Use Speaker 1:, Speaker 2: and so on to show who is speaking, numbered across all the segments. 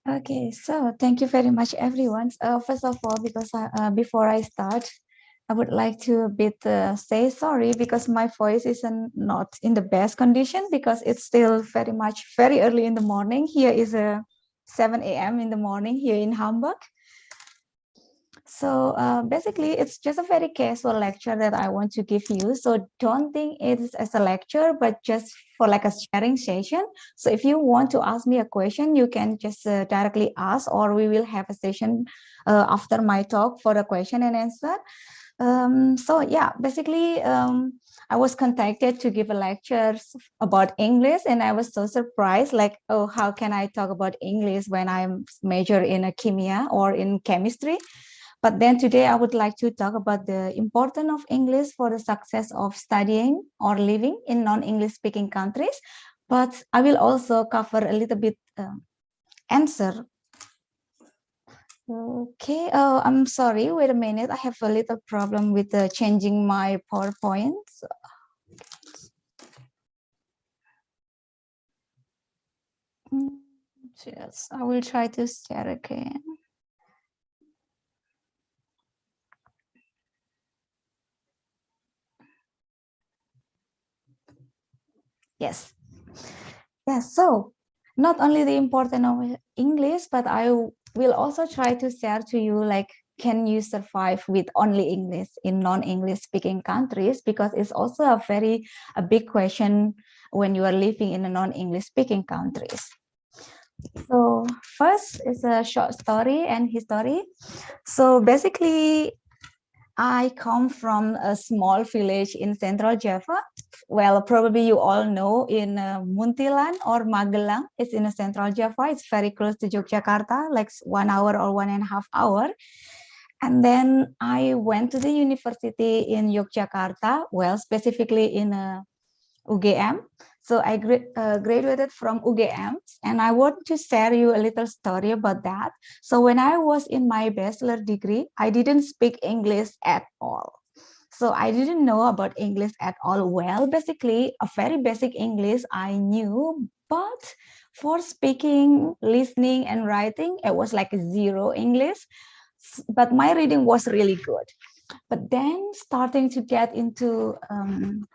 Speaker 1: Okay, so thank you very much, everyone. First of all, before I start, I would like to say sorry because my voice is not in the best condition because it's still very early in the morning. Here is 7 a.m. in the morning here in Hamburg. So basically, it's just a very casual lecture that I want to give you. So don't think it's as a lecture, but just for like a sharing session. So if you want to ask me a question, you can just directly ask, or we will have a session after my talk for a question and answer. So yeah, basically, I was contacted to give a lecture about English, and I was so surprised, like, oh, how can I talk about English when I'm major in a chemia or in chemistry? But then today I would like to talk about the importance of English for the success of studying or living in non-English speaking countries. But I will also cover a little bit answer. Okay, I'm sorry, wait a minute. I have a little problem with changing my PowerPoint. Yes, I will try to share again. Yes. Yes, so not only the importance of English, but I will also try to share to you like, can you survive with only English in non-English speaking countries? Because it's also a big question when you are living in a non-English speaking countries. So first is a short story and history. So basically, I come from a small village in Central Java. Well, probably you all know in Muntilan or Magelang. It's in Central Java. It's very close to Yogyakarta, like 1 hour or 1.5 hours. And then I went to the university in Yogyakarta, well, specifically in UGM. So I graduated from UGM, and I want to share you a little story about that. So when I was in my bachelor degree, I didn't speak English at all. So I didn't know about English at all. Well, basically, a very basic English I knew, but for speaking, listening, and writing, it was like zero English. But my reading was really good. But then starting to get into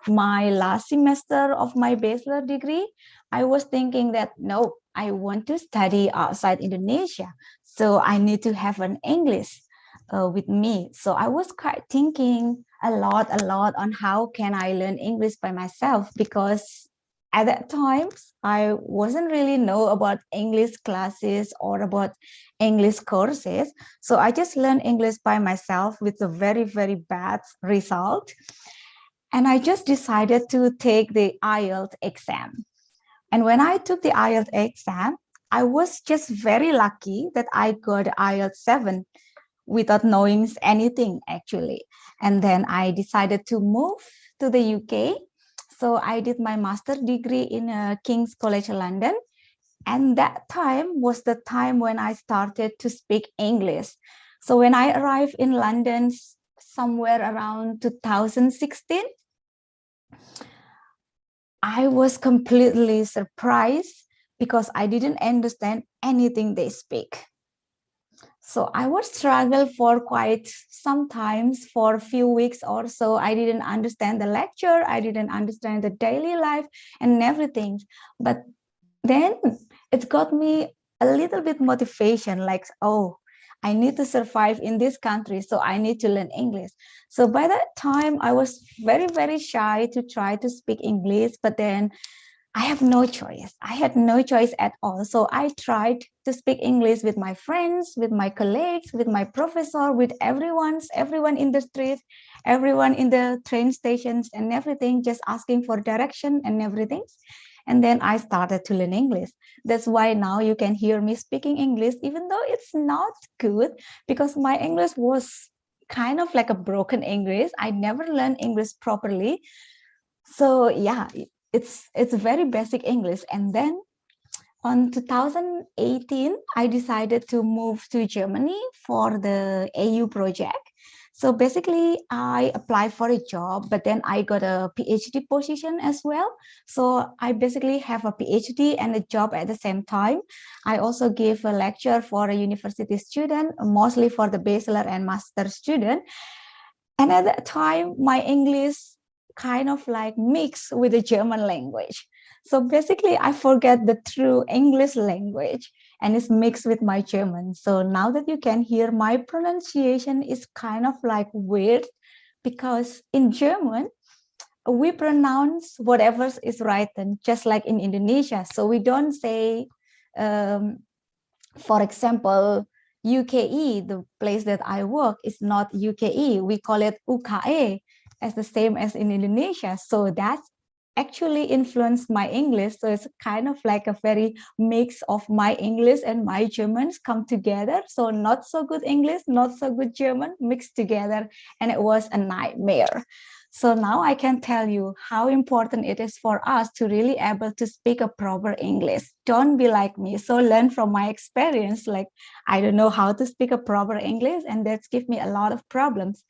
Speaker 1: my last semester of my bachelor degree, I was thinking that no, I want to study outside Indonesia. So I need to have an English with me. So I was quite thinking a lot on how can I learn English by myself, because at that time I wasn't really know about English classes or about English courses. So I just learned English by myself with a very bad result. And I just decided to take the IELTS exam. And when I took the IELTS exam, I was just very lucky that I got IELTS 7 without knowing anything actually. And then I decided to move to the UK. So I did my master's degree in King's College London. And that time was the time when I started to speak English. So when I arrived in London somewhere around 2016, I was completely surprised because I didn't understand anything they speak. So I was struggle for quite sometimes for a few weeks or so. I didn't understand the lecture. I didn't understand the daily life and everything. But then it got me a little bit motivation, like, oh, I need to survive in this country, so I need to learn English. So by that time, I was very shy to try to speak English, but then I have no choice. I had no choice at all. So I tried to speak English with my friends, with my colleagues, with my professor, with everyone in the street, everyone in the train stations and everything, just asking for direction and everything. And then I started to learn English. That's why now you can hear me speaking English, even though it's not good, because my English was kind of like a broken English. I never learned English properly. So yeah, it's very basic English. And then on 2018, I decided to move to Germany for the AU project. So basically, I applied for a job, but then I got a PhD position as well. So I basically have a PhD and a job at the same time. I also give a lecture for a university student, mostly for the bachelor and master student. And at that time, my English kind of like mixed with the German language. So basically, I forget the true English language and it's mixed with my German. So now that you can hear, my pronunciation is kind of like weird because in German, we pronounce whatever is written, just like in Indonesia. So we don't say, for example, UKE, the place that I work is not UKE. We call it UKE, as the same as in Indonesia. So that actually influenced my English. So it's kind of like a very mix of my English and my Germans come together. So not so good English, not so good German mixed together. And it was a nightmare. So now I can tell you how important it is for us to really able to speak a proper English. Don't be like me. So learn from my experience. Like, I don't know how to speak a proper English, and that's give me a lot of problems.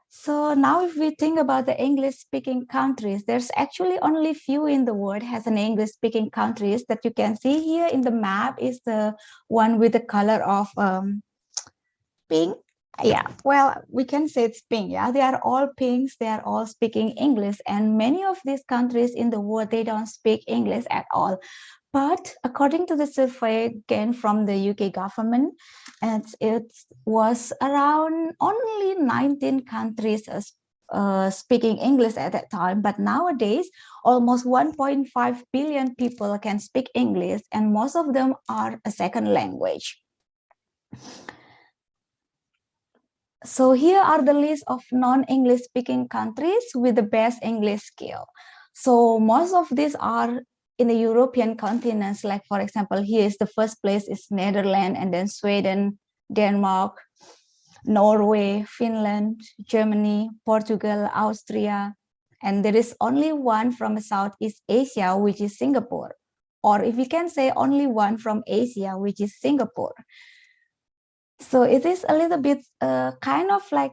Speaker 1: So now if we think about the English speaking countries, there's actually only few in the world has an English speaking countries that you can see here in the map is the one with the color of pink. Yeah, well, we can say it's pink. Yeah, they are all pinks. They are all speaking English. And many of these countries in the world, they don't speak English at all. But according to the survey again from the UK government, it was around only 19 countries speaking English at that time. But nowadays, almost 1.5 billion people can speak English, and most of them are a second language. So here are the list of non-English speaking countries with the best English skill. So most of these are in the European continents. Like for example, here is the first place is Netherlands, and then Sweden, Denmark, Norway, Finland, Germany, Portugal, Austria. And there is only one from Southeast Asia, which is Singapore. Or if you can say only one from Asia, which is Singapore. So it is a little bit kind of like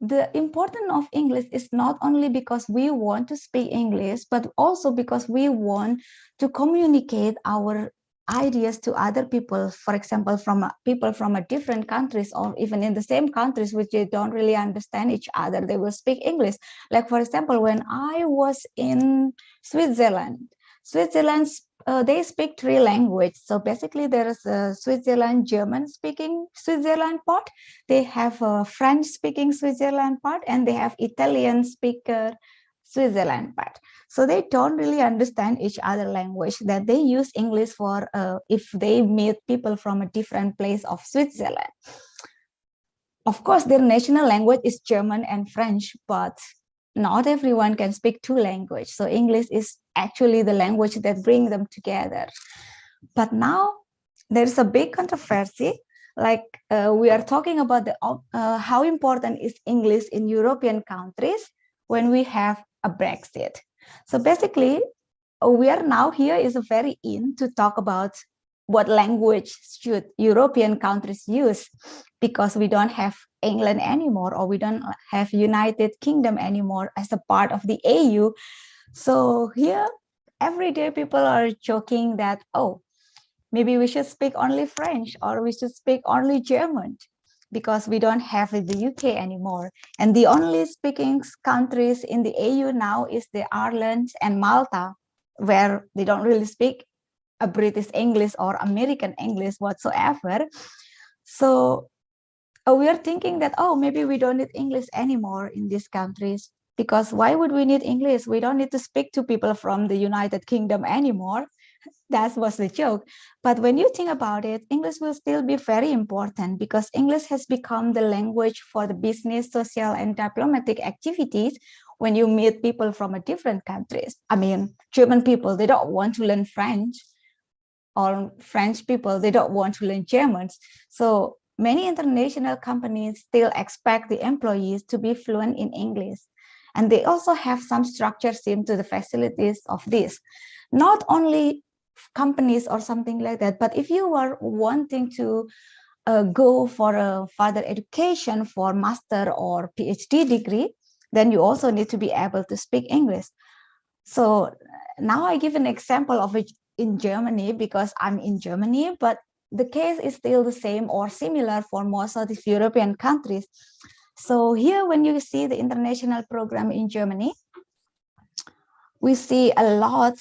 Speaker 1: the importance of English is not only because we want to speak English, but also because we want to communicate our ideas to other people, for example, from people from a different countries or even in the same countries which they don't really understand each other, they will speak English. Like for example, when I was in Switzerland, they speak 3 languages. So basically there is a Switzerland German speaking Switzerland part, they have a French speaking Switzerland part, and they have Italian speaker Switzerland part. So they don't really understand each other language, that they use English for if they meet people from a different place of Switzerland. Of course, their national language is German and French, but not everyone can speak 2 languages. So English is actually the language that brings them together. But now there's a big controversy. Like we are talking about how important is English in European countries when we have a Brexit. So basically, we are now here is very in to talk about what language should European countries use, because we don't have England anymore, or we don't have United Kingdom anymore as a part of the EU. So here, every day people are joking that, oh, maybe we should speak only French, or we should speak only German, because we don't have the UK anymore. And the only speaking countries in the EU now is the Ireland and Malta, where they don't really speak a British English or American English whatsoever. So we are thinking that, oh, maybe we don't need English anymore in these countries, because why would we need English? We don't need to speak to people from the United Kingdom anymore. That was the joke. But when you think about it, English will still be very important, because English has become the language for the business, social, and diplomatic activities when you meet people from a different countries. I mean, German people, they don't want to learn French, or French people, they don't want to learn German. So many international companies still expect the employees to be fluent in English. And they also have some structures into the facilities of this. Not only companies or something like that, but if you are wanting to go for a further education for master or PhD degree, then you also need to be able to speak English. So now I give an example of it in Germany because I'm in Germany, but the case is still the same or similar for most of these European countries. So here, when you see the international program in Germany, we see a lot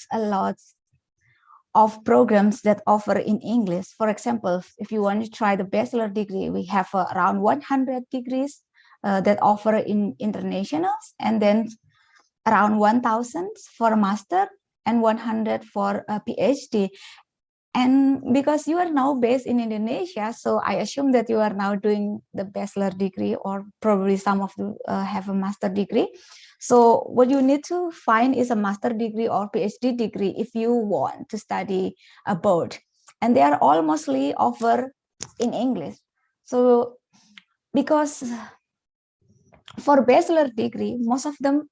Speaker 1: of programs that offer in English. For example, if you want to try the bachelor degree, we have around 100 degrees that offer in internationals, and then around 1,000 for a master and 100 for a PhD. And because you are now based in Indonesia, so I assume that you are now doing the bachelor degree, or probably some of you have a master degree. So what you need to find is a master degree or PhD degree if you want to study abroad. And they are all mostly offered in English. So because for bachelor degree, most of them,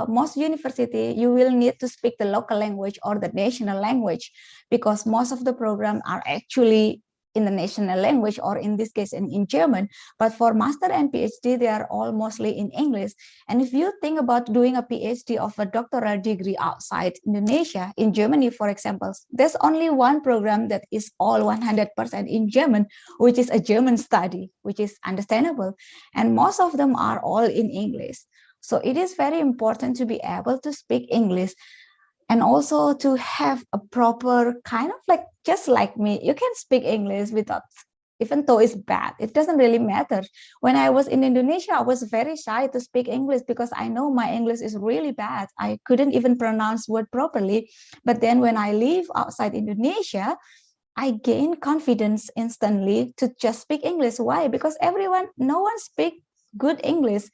Speaker 1: most university, you will need to speak the local language or the national language, because most of the programs are actually in the national language, or in this case in German. But for master and PhD, they are all mostly in English. And if you think about doing a PhD of a doctoral degree outside Indonesia, in Germany, for example, there's only one program that is all 100% in German, which is a German study, which is understandable. And most of them are all in English. So it is very important to be able to speak English, and also to have a proper kind of like, just like me, you can speak English without, even though it's bad, it doesn't really matter. When I was in Indonesia, I was very shy to speak English because I know my English is really bad. I couldn't even pronounce word properly. But then when I live outside Indonesia, I gain confidence instantly to just speak English. Why? Because no one speaks good English.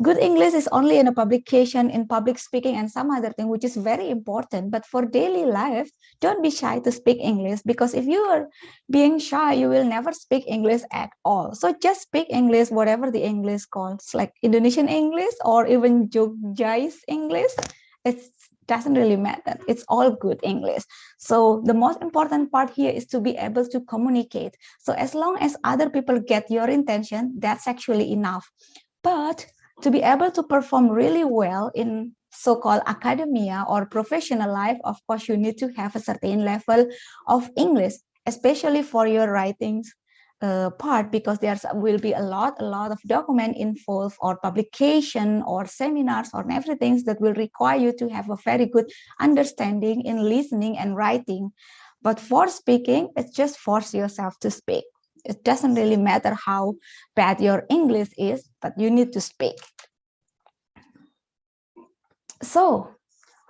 Speaker 1: Good English is only in a publication, in public speaking, and some other thing, which is very important. But for daily life, don't be shy to speak English, because if you are being shy, you will never speak English at all. So just speak English, whatever the English calls, like Indonesian English or even Jogjais English. It doesn't really matter. It's all good English. So the most important part here is to be able to communicate. So as long as other people get your intention, that's actually enough. But to be able to perform really well in so-called academia or professional life, of course, you need to have a certain level of English, especially for your writings part, because there will be a lot of document involved, or publication or seminars or everything that will require you to have a very good understanding in listening and writing. But for speaking, it's just force yourself to speak. It doesn't really matter how bad your English is, but you need to speak. So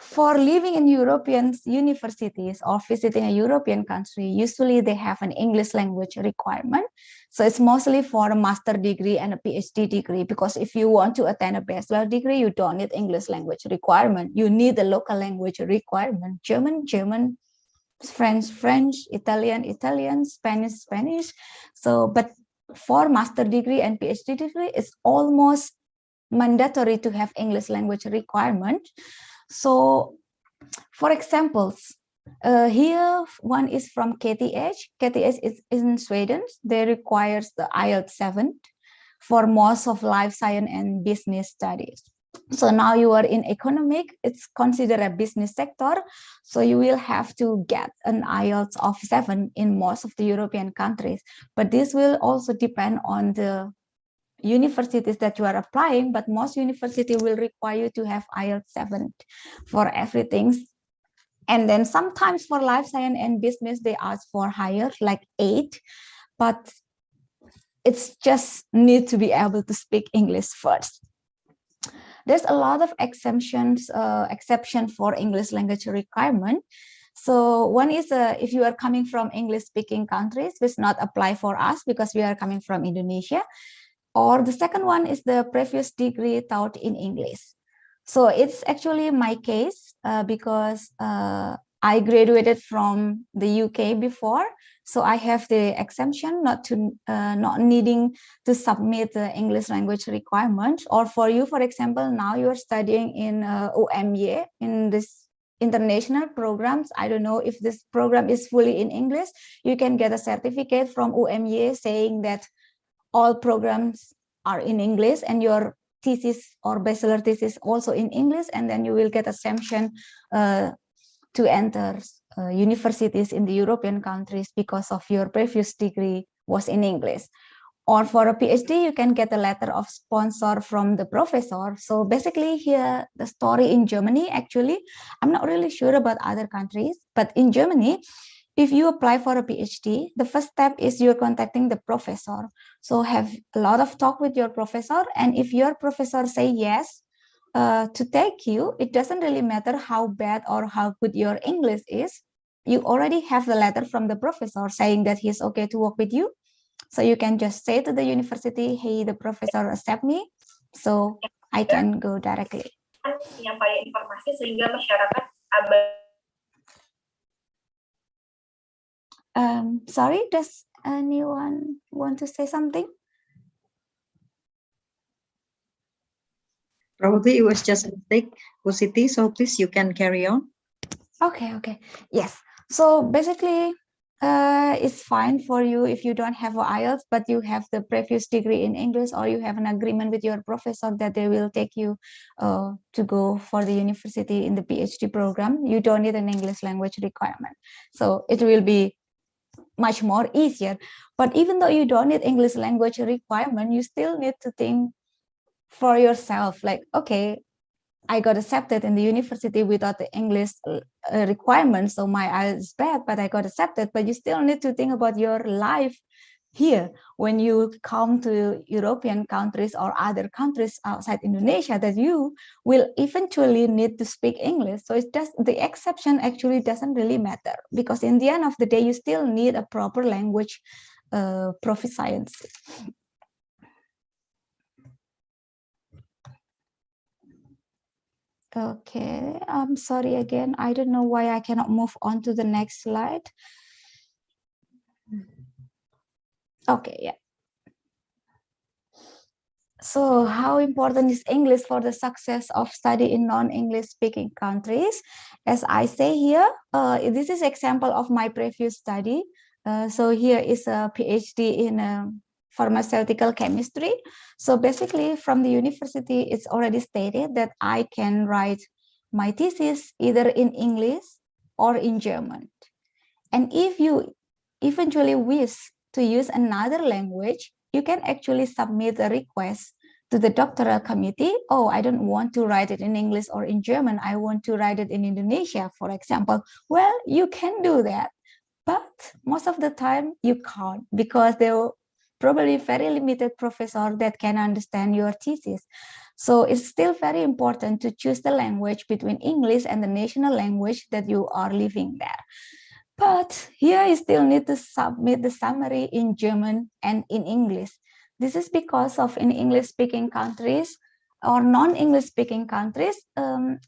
Speaker 1: for living in European universities or visiting a European country, usually they have an English language requirement. So it's mostly for a master degree and a PhD degree, because if you want to attend a bachelor degree, you don't need English language requirement. You need the local language requirement, German, French, Italian, Spanish. So, but for master degree and PhD degree, it's almost mandatory to have English language requirement. So, for examples, here one is from KTH. KTH is in Sweden. They requires the IELTS 7 for most of life science and business studies. So now you are in economic, it's considered a business sector. So you will have to get an IELTS of 7 in most of the European countries. But this will also depend on the universities that you are applying, but most universities will require you to have IELTS 7 for everything. And then sometimes for life science and business, they ask for higher, like 8, but it's just need to be able to speak English first. There's a lot of exception for English language requirement. So one is if you are coming from English speaking countries, which not apply for us because we are coming from Indonesia. Or the second one is the previous degree taught in English. So it's actually my case because I graduated from the UK before, so I have the exemption not needing to submit the English language requirements. Or for you, for example, now you're studying in UMY in this international programs, I don't know if this program is fully in English, you can get a certificate from UMY saying that all programs are in English and your thesis or bachelor thesis also in English, and then you will get a sanction to enter universities in the European countries because of your previous degree was in English. Or for a PhD, you can get a letter of sponsor from the professor. So basically here, the story in Germany, actually, I'm not really sure about other countries, but in Germany, if you apply for a PhD, the first step is you're contacting the professor. So have a lot of talk with your professor. And if your professor say yes to take you, it doesn't really matter how bad or how good your English is. You already have the letter from the professor saying that he's okay to work with you. So you can just say to the university, hey, the professor accept me, so I can go directly.
Speaker 2: Penyampaian informasi sehingga masyarakat
Speaker 1: sorry, does anyone want to say something?
Speaker 3: Probably it was just a mistake, Siti, so please you can carry on.
Speaker 1: Okay, yes. So basically, it's fine for you if you don't have IELTS, but you have the previous degree in English, or you have an agreement with your professor that they will take you to go for the university in the PhD program. You don't need an English language requirement. So it will be much more easier. But even though you don't need English language requirement, you still need to think for yourself, like, okay, I got accepted in the university without the English requirement, so my IELTS is bad, but I got accepted. But you still need to think about your life here when you come to European countries or other countries outside Indonesia, that you will eventually need to speak English. So it's just the exception actually doesn't really matter, because in the end of the day, you still need a proper language proficiency. Okay, I'm sorry again. I don't know why I cannot move on to the next slide. Okay, yeah. So how important is English for the success of study in non-English speaking countries? As I say here, this is example of my previous study. So here is a PhD in pharmaceutical chemistry. So basically from the university, it's already stated that I can write my thesis either in English or in German. And if you eventually wish to use another language, you can actually submit a request to the doctoral committee. Oh, I don't want to write it in English or in German. I want to write it in Indonesia, for example. Well, you can do that. But most of the time you can't, because there are probably very limited professor that can understand your thesis. So it's still very important to choose the language between English and the national language that you are living there. But here you still need to submit the summary in German and in English. This is because of in English-speaking countries or non-English speaking countries,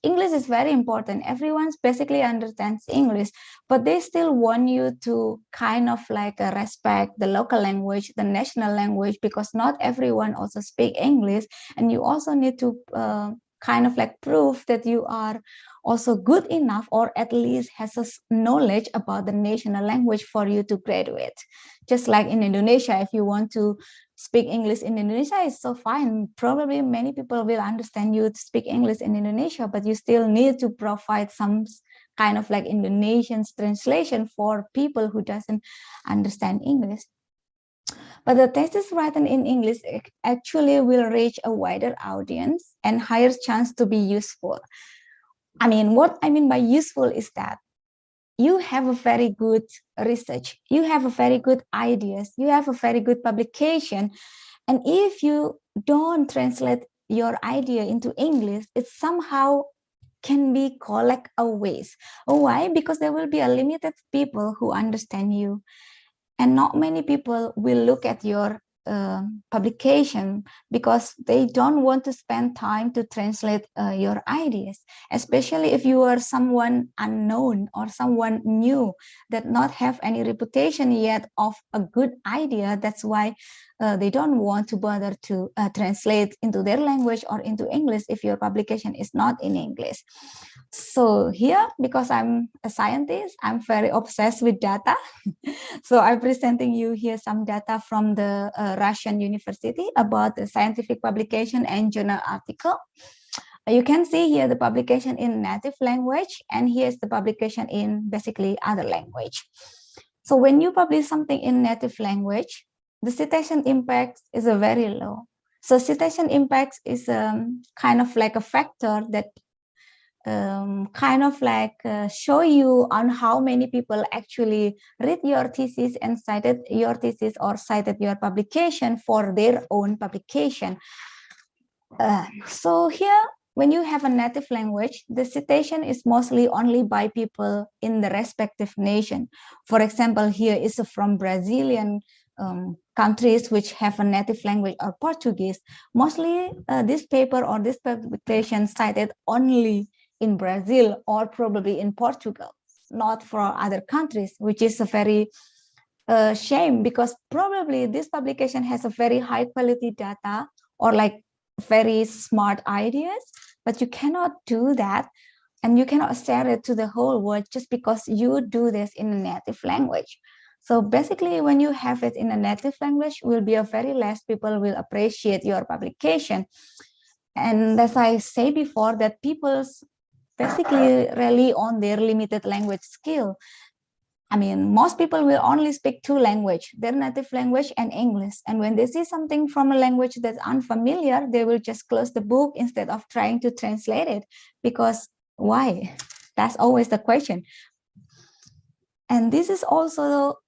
Speaker 1: English is very important. Everyone basically understands English, but they still want you to kind of like respect the local language, the national language, because not everyone also speak English. And you also need to kind of like prove that you are also good enough, or at least has a knowledge about the national language for you to graduate. Just like in Indonesia, if you want to speak English in Indonesia, it's so fine. Probably many people will understand you to speak English in Indonesia, but you still need to provide some kind of like Indonesian translation for people who doesn't understand English. But the thesis written in English actually will reach a wider audience and higher chance to be useful. I mean, what I mean by useful is that you have a very good research, you have a very good ideas, you have a very good publication. And if you don't translate your idea into English, it somehow can be collect a waste. Why? Because there will be a limited people who understand you. And not many people will look at your publication because they don't want to spend time to translate your ideas, especially if you are someone unknown or someone new that not have any reputation yet of a good idea. That's why they don't want to bother to translate into their language or into English if your publication is not in English. So here, because I'm a scientist, I'm very obsessed with data. So I'm presenting you here some data from the Russian university about the scientific publication and journal article. You can see here the publication in native language, and here's the publication in basically other language. So when you publish something in native language, the citation impact is a very low. So citation impact is kind of like a factor that show you on how many people actually read your thesis and cited your thesis or cited your publication for their own publication. So here, when you have a native language, the citation is mostly only by people in the respective nation. For example, here is from Brazilian countries which have a native language or Portuguese. Mostly this paper or this publication cited only in Brazil or probably in Portugal, not for other countries, which is a very shame, because probably this publication has a very high quality data or like very smart ideas, but you cannot do that and you cannot share it to the whole world just because you do this in a native language. So basically, when you have it in a native language, will be a very less people will appreciate your publication. And as I say before, that people's basically rely on their limited language skill. I mean, most people will only speak two languages, their native language and English. And when they see something from a language that's unfamiliar, they will just close the book instead of trying to translate it. Because why? That's always the question. And this is also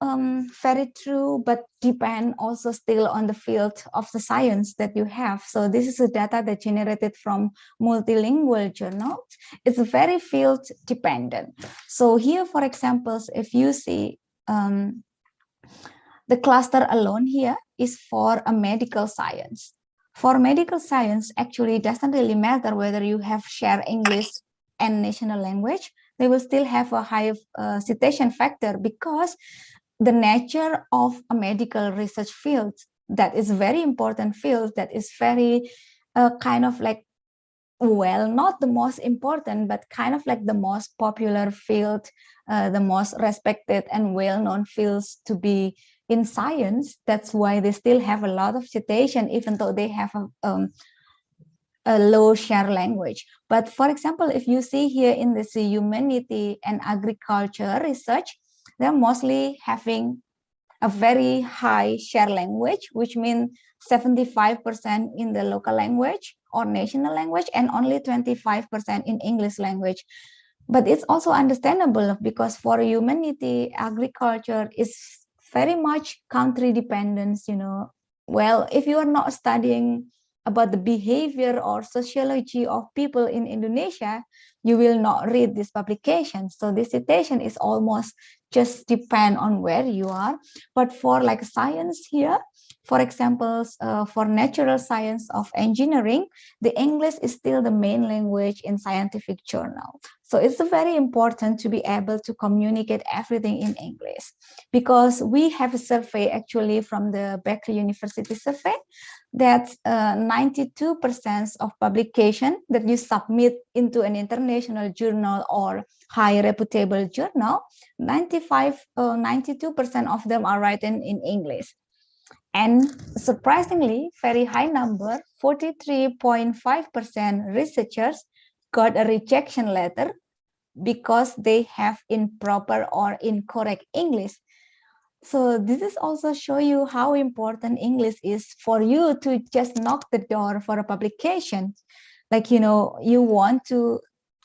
Speaker 1: very true, but depend also still on the field of the science that you have. So this is a data that generated from multilingual journals. It's very field dependent. So here, for example, if you see the cluster alone here is for a medical science. For medical science, actually, it doesn't really matter whether you have shared English and national language. They will still have a high citation factor because the nature of a medical research field, that is very important field, that is very kind of like, well, not the most important, but kind of like the most popular field, the most respected and well-known fields to be in science. That's why they still have a lot of citation, even though they have a low share language. But for example, if you see here in this humanity and agriculture research, they're mostly having a very high share language, which means 75% in the local language or national language and only 25% in English language. But it's also understandable because for humanity, agriculture is very much country dependence, you know. Well, if you are not studying about the behavior or sociology of people in Indonesia, you will not read this publication. So this citation is almost just depend on where you are. But for like science here, for example, for natural science of engineering, the English is still the main language in scientific journal. So it's very important to be able to communicate everything in English, because we have a survey actually from the Berkeley University survey that 92% of publication that you submit into an international journal or high reputable journal, 92% of them are written in English. And surprisingly, very high number, 43.5% researchers got a rejection letter because they have improper or incorrect English. So this is also show you how important English is for you to just knock the door for a publication. Like, you know, you want to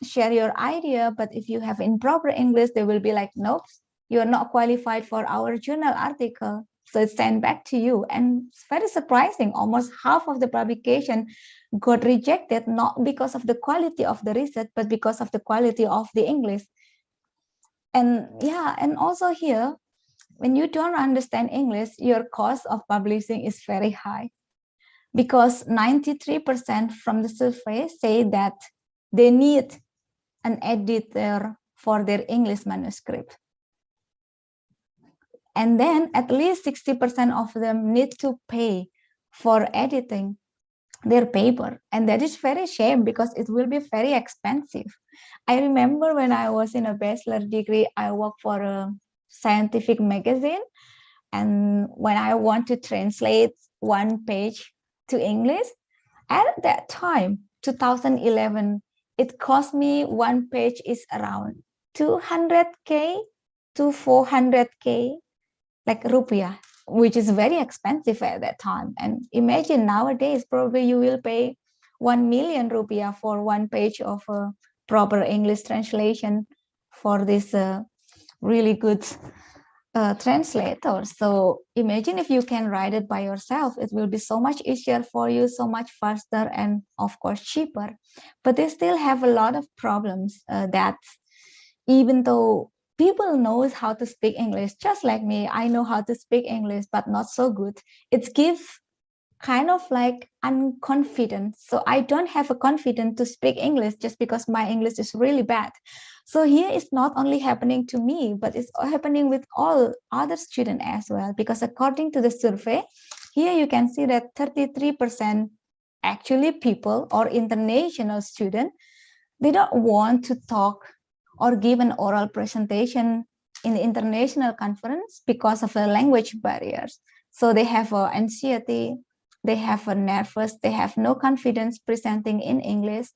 Speaker 1: share your idea, but if you have improper English, they will be like, nope, you're not qualified for our journal article. So it's sent back to you. And it's very surprising. Almost half of the publication got rejected, not because of the quality of the research, but because of the quality of the English. And yeah, and also here, when you don't understand English, your cost of publishing is very high, because 93% from the survey say that they need an editor for their English manuscript. And then at least 60% of them need to pay for editing their paper. And that is very shame because it will be very expensive. I remember when I was in a bachelor degree, I worked for a scientific magazine. And when I want to translate one page to English, at that time, 2011, it cost me one page is around 200K to 400K, like rupiah, which is very expensive at that time. And imagine nowadays, probably you will pay 1 million rupiah for one page of a proper English translation for this really good translator. So imagine if you can write it by yourself, it will be so much easier for you, so much faster, and of course cheaper. But they still have a lot of problems that even though people knows how to speak English, just like me, I know how to speak English, but not so good. It gives kind of like unconfident. So I don't have a confidence to speak English just because my English is really bad. So here it's not only happening to me, but it's happening with all other students as well. Because according to the survey, here you can see that 33% actually people or international students, they don't want to talk or give an oral presentation in the international conference because of the language barriers. So they have anxiety, they have a nervous, they have no confidence presenting in English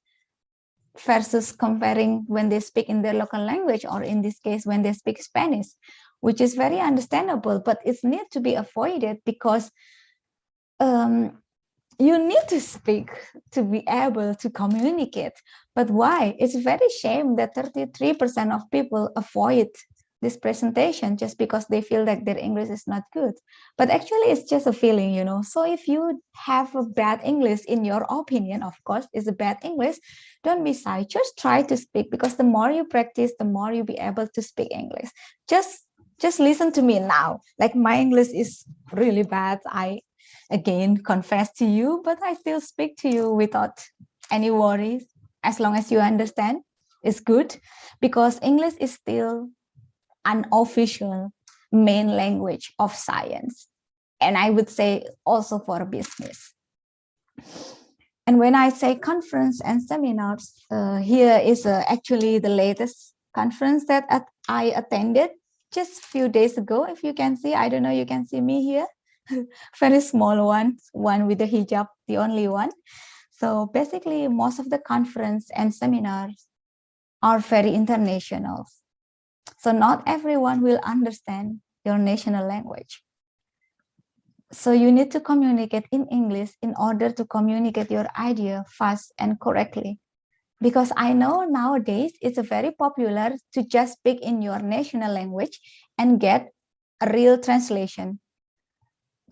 Speaker 1: versus comparing when they speak in their local language, or in this case, when they speak Spanish, which is very understandable, but it needs to be avoided because you need to speak to be able to communicate. But why? It's very shame that 33% of people avoid this presentation just because they feel like their English is not good. But actually it's just a feeling, you know. So if you have a bad English, in your opinion, of course, is a bad English, don't be shy. Just try to speak, because the more you practice, the more you'll be able to speak English. Just listen to me now. Like my English is really bad. I again confess to you, but I still speak to you without any worries. As long as you understand, it's good, because English is still unofficial main language of science, and I would say also for business. And when I say conference and seminars, here is actually the latest conference that I attended just a few days ago. If you can see, I don't know, you can see me here. Very small one with the hijab, the only one. So basically, most of the conference and seminars are very international. So not everyone will understand your national language. So you need to communicate in English in order to communicate your idea fast and correctly. Because I know nowadays it's very popular to just speak in your national language and get a real translation.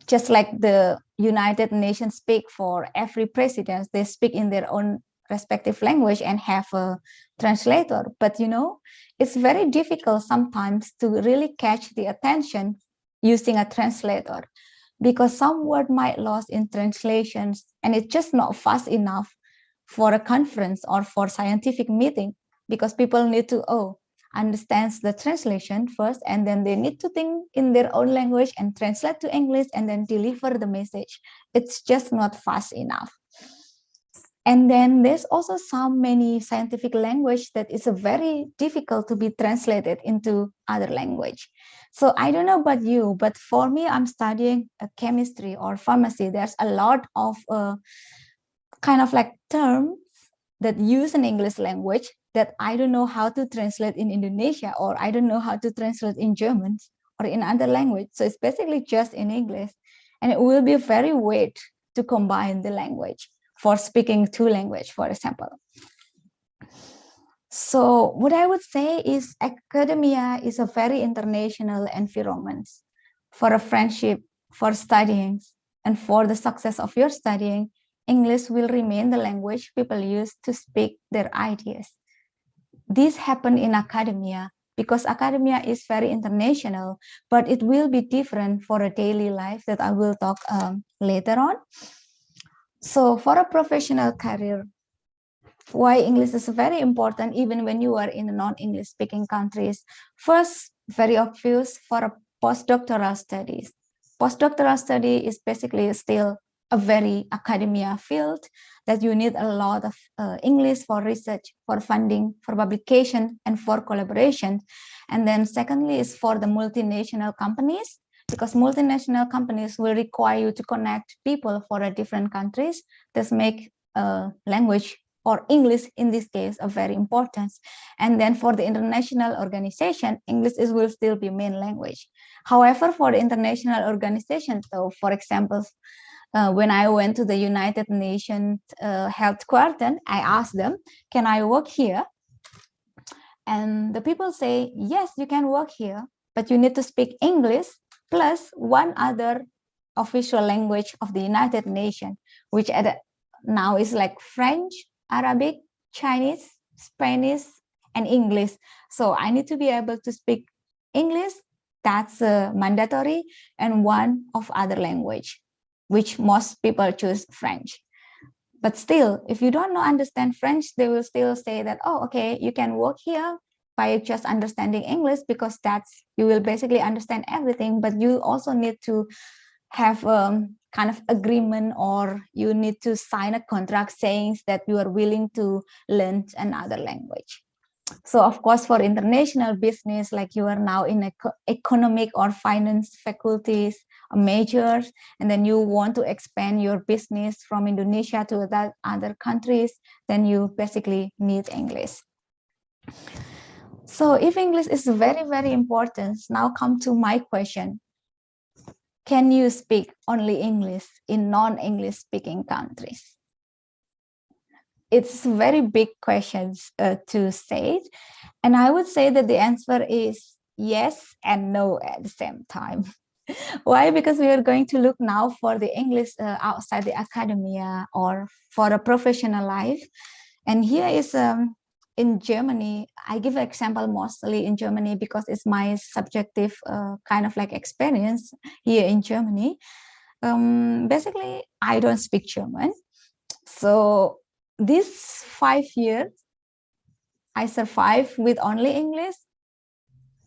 Speaker 1: Just like the United Nations speak for every president, they speak in their own respective language and have a translator. But you know, it's very difficult sometimes to really catch the attention using a translator, because some word might lost in translations and it's just not fast enough for a conference or for scientific meeting, because people need to understands the translation first, and then they need to think in their own language and translate to English and then deliver the message. It's just not fast enough. And then there's also so many scientific language that is very difficult to be translated into other language. So I don't know about you, but for me, I'm studying chemistry or pharmacy. There's a lot of kind of like terms that use an English language that I don't know how to translate in Indonesia, or I don't know how to translate in German or in other language. So it's basically just in English, and it will be very weird to combine the language for speaking two languages, for example. So what I would say is academia is a very international environment for a friendship, for studying, and for the success of your studying. English will remain the language people use to speak their ideas. This happened in academia because academia is very international, but it will be different for a daily life that I will talk later on. So for a professional career, why English is very important even when you are in non-English speaking countries. First, very obvious, for a postdoctoral studies. Postdoctoral study is basically still a very academia field that you need a lot of English for research, for funding, for publication, and for collaboration. And then secondly is for the multinational companies, because multinational companies will require you to connect people for different countries. This make language or English in this case of very importance. And then for the international organization, English will still be main language. However, for the international organization, so for example, when I went to the United Nations headquarters, I asked them, can I work here? And the people say, yes, you can work here, but you need to speak English plus one other official language of the United Nations, which now is like French, Arabic, Chinese, Spanish, and English. So I need to be able to speak English, that's mandatory, and one of other language, which most people choose French. But still, if you don't understand French, they will still say that, oh, okay, you can work here by just understanding English, because that's, you will basically understand everything, but you also need to have kind of agreement, or you need to sign a contract saying that you are willing to learn another language. So of course, for international business, like you are now in economic or finance faculties majors, and then you want to expand your business from Indonesia to other countries, then you basically need English. So if English is very, very important, now come to my question. Can you speak only English in non-English speaking countries? It's very big questions to say. And I would say that the answer is yes and no at the same time. Why? Because we are going to look now for the English outside the academia or for a professional life. And here is in Germany, I give an example mostly in Germany because it's my subjective kind of like experience here in Germany. Basically, I don't speak German. So these 5 years, I survived with only English,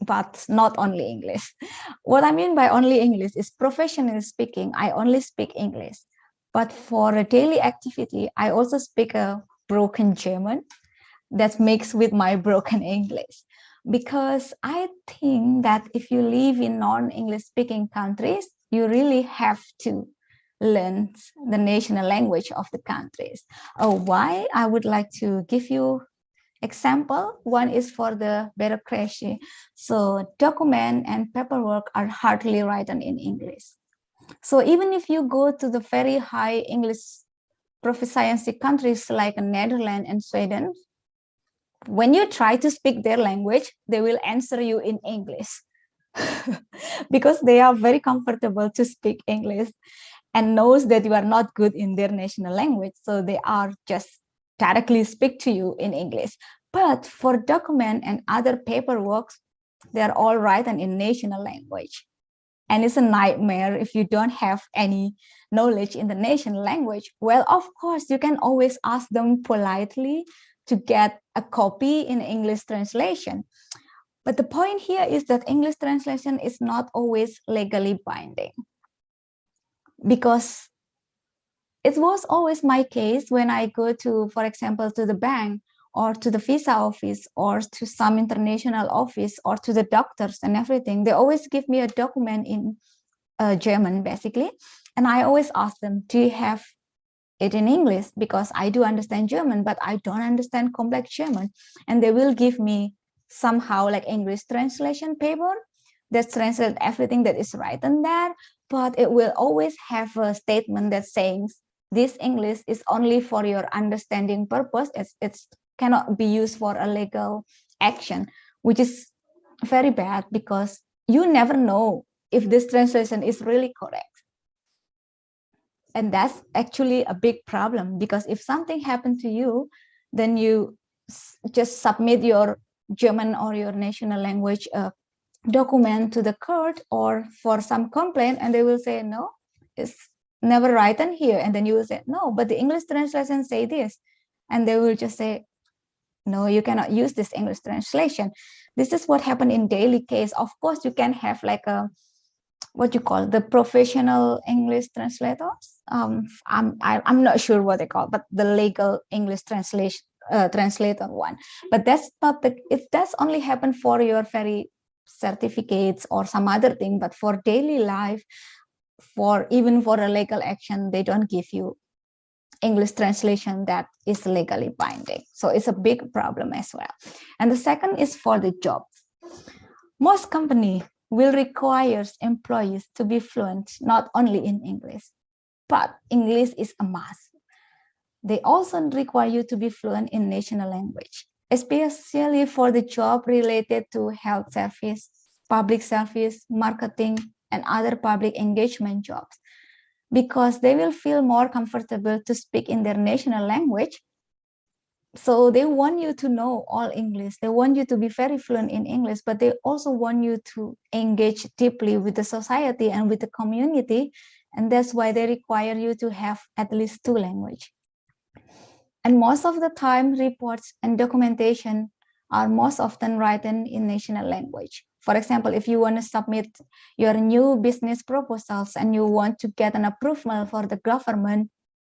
Speaker 1: but not only English. What I mean by only English is professionally speaking, I only speak English. But for a daily activity, I also speak a broken German that's mixed with my broken English. Because I think that if you live in non-English speaking countries, you really have to learn the national language of the countries. Why? I would like to give you example. One is for the bureaucracy. So document and paperwork are hardly written in English. So even if you go to the very high English proficiency countries like Netherlands and Sweden, when you try to speak their language, they will answer you in English because they are very comfortable to speak English and knows that you are not good in their national language. So they are just directly speak to you in English. But for document and other paperwork, they are all written in national language. And it's a nightmare if you don't have any knowledge in the national language. Well, of course, you can always ask them politely to get a copy in English translation. But the point here is that English translation is not always legally binding. Because it was always my case when I go to, for example, to the bank or to the visa office or to some international office or to the doctors and everything. They always give me a document in German, basically. And I always ask them, do you have it in English? Because I do understand German, but I don't understand complex German. And they will give me somehow like English translation paper that translates everything that is written there, but it will always have a statement that says, this English is only for your understanding purpose. It cannot be used for a legal action, which is very bad because you never know if this translation is really correct. And that's actually a big problem, because if something happened to you, then you just submit your German or your national language document to the court or for some complaint, and they will say, no, it's never written here. And then you will say, no, but the English translation say this. And they will just say, no, you cannot use this English translation. This is what happened in daily case. Of course, you can have like a what you call the professional English translators. I'm not sure what they call, but the legal English translator one. But that's not the. It does only happen for your very certificates or some other thing. But for daily life, even for a legal action, they don't give you English translation that is legally binding. So it's a big problem as well. And the second is for the jobs. Most companies will require employees to be fluent not only in English, but English is a must. They also require you to be fluent in national language, especially for the job related to health service, public service, marketing, and other public engagement jobs, because they will feel more comfortable to speak in their national language. So they want you to know all English. They want you to be very fluent in English, but they also want you to engage deeply with the society and with the community. And that's why they require you to have at least 2 languages. And most of the time, reports and documentation are most often written in national language. For example, if you want to submit your new business proposals and you want to get an approval for the government,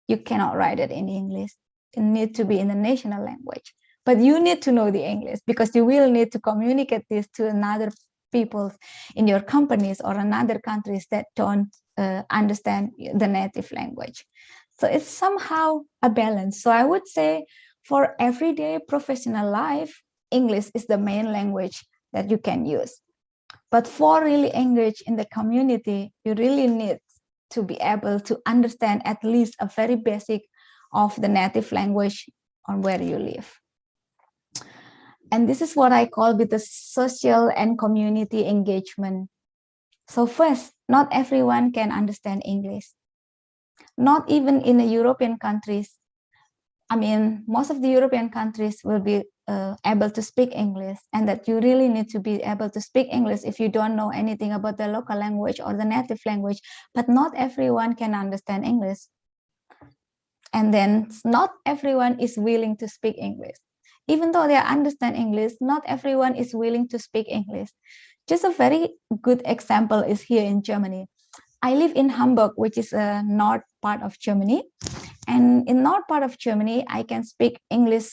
Speaker 1: you cannot write it in English. It needs to be in the national language. But you need to know the English because you will need to communicate this to another people in your companies or another countries that don't understand the native language. So it's somehow a balance. So I would say for everyday professional life, English is the main language that you can use. But for really engage in the community, you really need to be able to understand at least a very basic of the native language on where you live. And this is what I call with the social and community engagement. So first, not everyone can understand English. Not even in the European countries. I mean, most of the European countries will be able to speak English, and that you really need to be able to speak English if you don't know anything about the local language or the native language, but not everyone can understand English. And then not everyone is willing to speak English. Even though they understand English, not everyone is willing to speak English. Just a very good example is here in Germany. I live in Hamburg, which is a north part of Germany. And in north part of Germany, I can speak English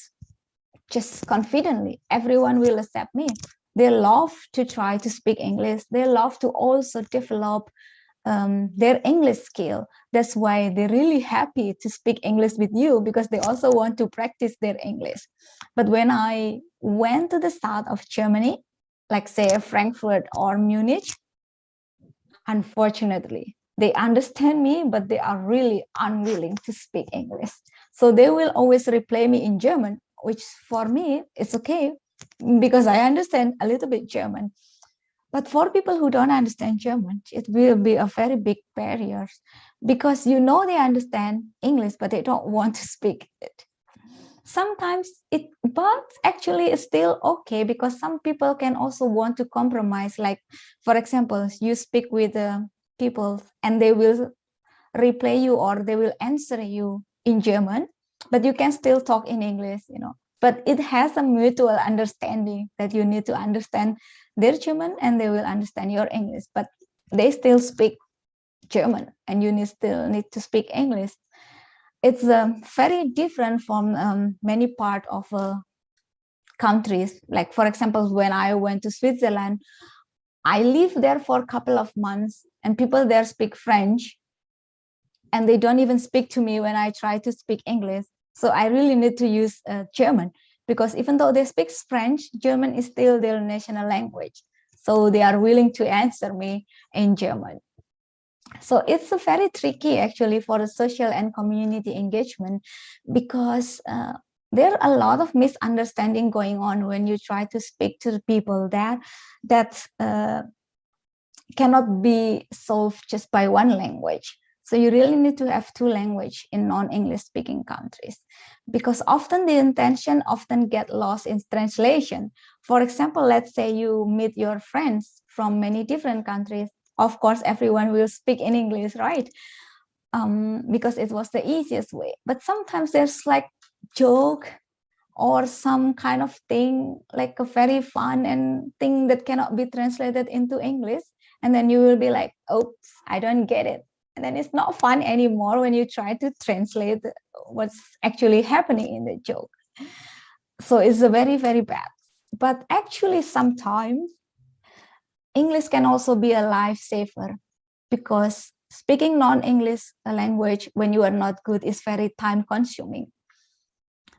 Speaker 1: just confidently. Everyone will accept me. They love to try to speak English. They love to also develop their English skill. That's why they're really happy to speak English with you, because they also want to practice their English. But when I went to the south of Germany, like say Frankfurt or Munich, unfortunately, they understand me, but they are really unwilling to speak English. So they will always reply me in German, which for me, it's okay because I understand a little bit German. But for people who don't understand German, it will be a very big barrier, because you know they understand English, but they don't want to speak it. Sometimes but actually it's still okay, because some people can also want to compromise. Like, for example, you speak with people and they will reply you or they will answer you in German, but you can still talk in English, But it has a mutual understanding that you need to understand their German and they will understand your English, but they still speak German and you still need to speak English. It's very different from many parts of countries. Like, for example, when I went to Switzerland, I lived there for a couple of months and people there speak French and they don't even speak to me when I try to speak English. So I really need to use German, because even though they speak French, German is still their national language. So they are willing to answer me in German. So it's a very tricky actually for the social and community engagement, because there are a lot of misunderstanding going on when you try to speak to the people that cannot be solved just by one language. So you really need to have 2 languages in non-English speaking countries, because often the intention often get lost in translation. For example, let's say you meet your friends from many different countries. Of course, everyone will speak in English, right? Because it was the easiest way. But sometimes there's like joke or some kind of thing, like a very fun and thing that cannot be translated into English. and then you will be like, oops, I don't get it. And then it's not fun anymore when you try to translate what's actually happening in the joke. So it's a very, very bad. But actually sometimes English can also be a lifesaver, because speaking non-English language when you are not good is very time consuming.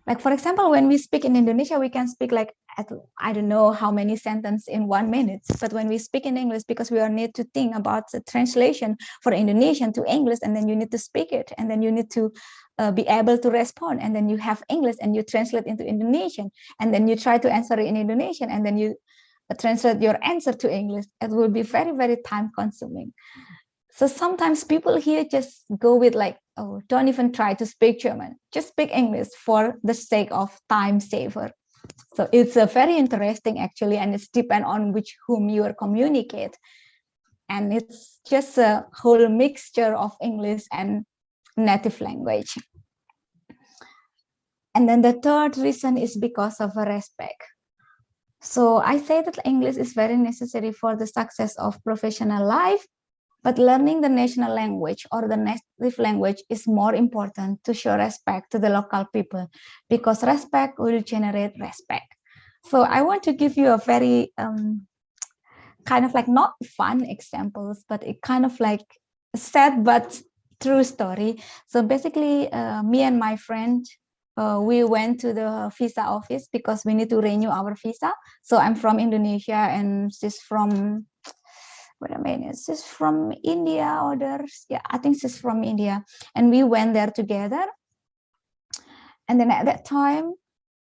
Speaker 1: Like, for example, when we speak in Indonesia, we can speak like, I don't know how many sentences in 1 minute. But when we speak in English, because we are need to think about the translation for Indonesian to English, and then you need to speak it, and then you need to be able to respond, and then you have English and you translate into Indonesian, and then you try to answer it in Indonesian, and then you translate your answer to English. It will be very, very time consuming. So sometimes people here just go with like, oh, don't even try to speak German, just speak English for the sake of time saver. So it's a very interesting actually, and it's depend on which whom you are communicate. And it's just a whole mixture of English and native language. And then the third reason is because of a respect. So I say that English is very necessary for the success of professional life, but learning the national language or the native language is more important to show respect to the local people, because respect will generate respect. So I want to give you a very kind of like not fun examples, but it kind of like sad but true story. So basically, me and my friend, we went to the visa office because we need to renew our visa. So I'm from Indonesia and she's from, wait a minute, she's from India, or there's, yeah, I think she's from India. And we went there together. And then at that time,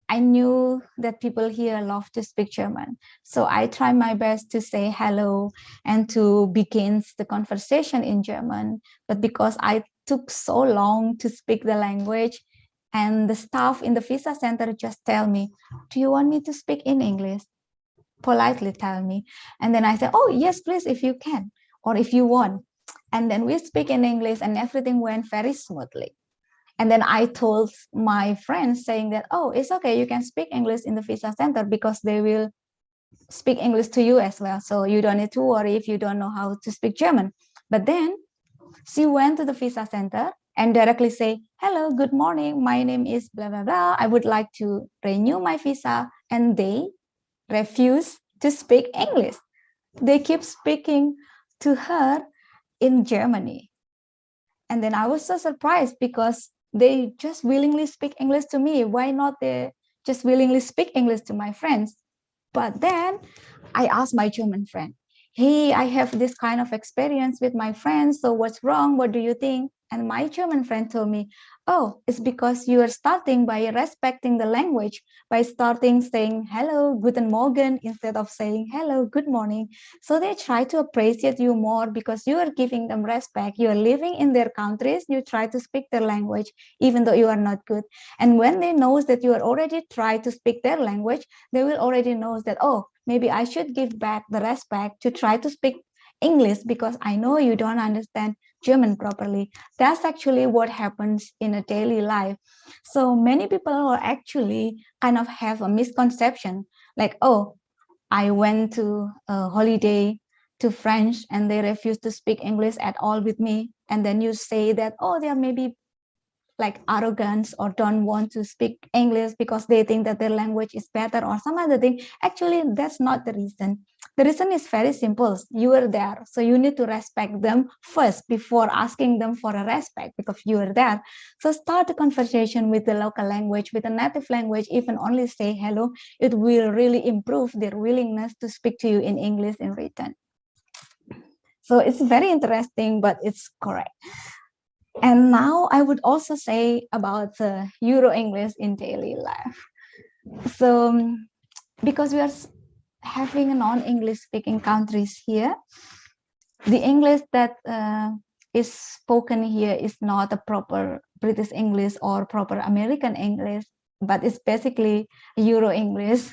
Speaker 1: I knew that people here love to speak German. So I tried my best to say hello and to begin the conversation in German. But because I took so long to speak the language, and the staff in the visa center just tell me, do you want me to speak in English? Politely tell me. And then I said, oh, yes, please, if you can, or if you want. And then we speak in English and everything went very smoothly. And then I told my friends saying that, oh, it's okay, you can speak English in the visa center because they will speak English to you as well. So you don't need to worry if you don't know how to speak German. But then she went to the visa center and directly say, hello, good morning, my name is blah, blah, blah. I would like to renew my visa. And they refuse to speak English. They keep speaking to her in Germany. And then I was so surprised because they just willingly speak English to me. Why not they just willingly speak English to my friends? But then I asked my German friend, hey, I have this kind of experience with my friends. So what's wrong? What do you think? And my German friend told me, oh, it's because you are starting by respecting the language, by starting saying hello, guten Morgen, instead of saying hello, good morning. So they try to appreciate you more because you are giving them respect. You are living in their countries. You try to speak their language, even though you are not good. And when they know that you are already trying to speak their language, they will already know that, oh, maybe I should give back the respect to try to speak English because I know you don't understand German properly. That's actually what happens in a daily life. So many people are actually kind of have a misconception like, oh, I went to a holiday to French and they refuse to speak English at all with me. And then you say that, oh, they are maybe like arrogance or don't want to speak English because they think that their language is better or some other thing. Actually, that's not the reason. The reason is very simple. You are there, so you need to respect them first before asking them for a respect because you are there. So start a conversation with the local language, with the native language, even only say hello. It will really improve their willingness to speak to you in English in return. So it's very interesting, but it's correct. And now I would also say about the Euro English in daily life. So because we are having non-English speaking countries here, the English that is spoken here is not a proper British English or proper American English, but it's basically Euro English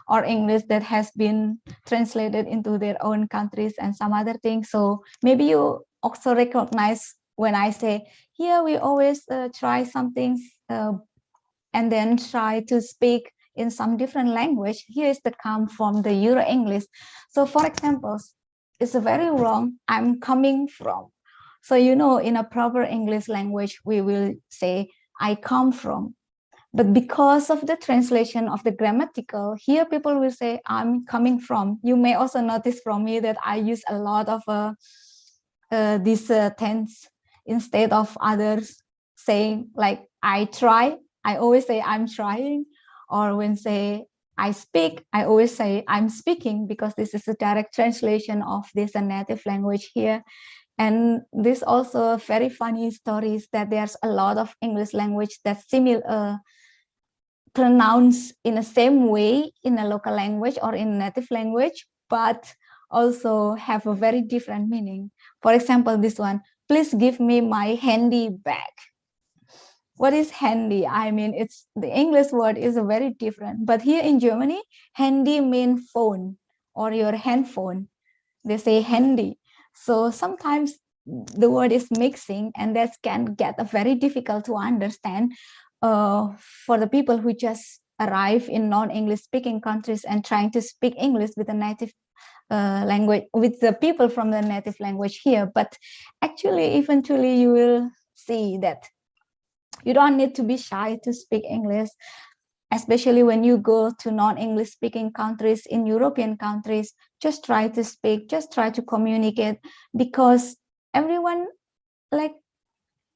Speaker 1: or English that has been translated into their own countries and some other things. So maybe you also recognize when I say, here we always try some things and then try to speak in some different language. Here is the come from the Euro English. So for example, it's very wrong. I'm coming from. So, you know, in a proper English language, we will say, I come from. But because of the translation of the grammatical, here people will say, I'm coming from. You may also notice from me that I use a lot of this tense instead of others saying like, I try. I always say, I'm trying. Or when say, I speak, I always say, I'm speaking, because this is a direct translation of this native language here. And this also very funny stories that there's a lot of English language that's similar, pronounced in the same way in a local language or in native language, but also have a very different meaning. For example, this one, please give me my handy bag. What is handy? I mean, it's the English word is very different, but here in Germany, handy means phone or your handphone. They say handy. So sometimes the word is mixing, and that can get very difficult to understand for the people who just arrive in non-English speaking countries and trying to speak English with a native language, with the people from the native language here. But actually, eventually you will see that you don't need to be shy to speak English, especially when you go to non-English speaking countries in European countries. Just try to speak, just try to communicate, because everyone, like,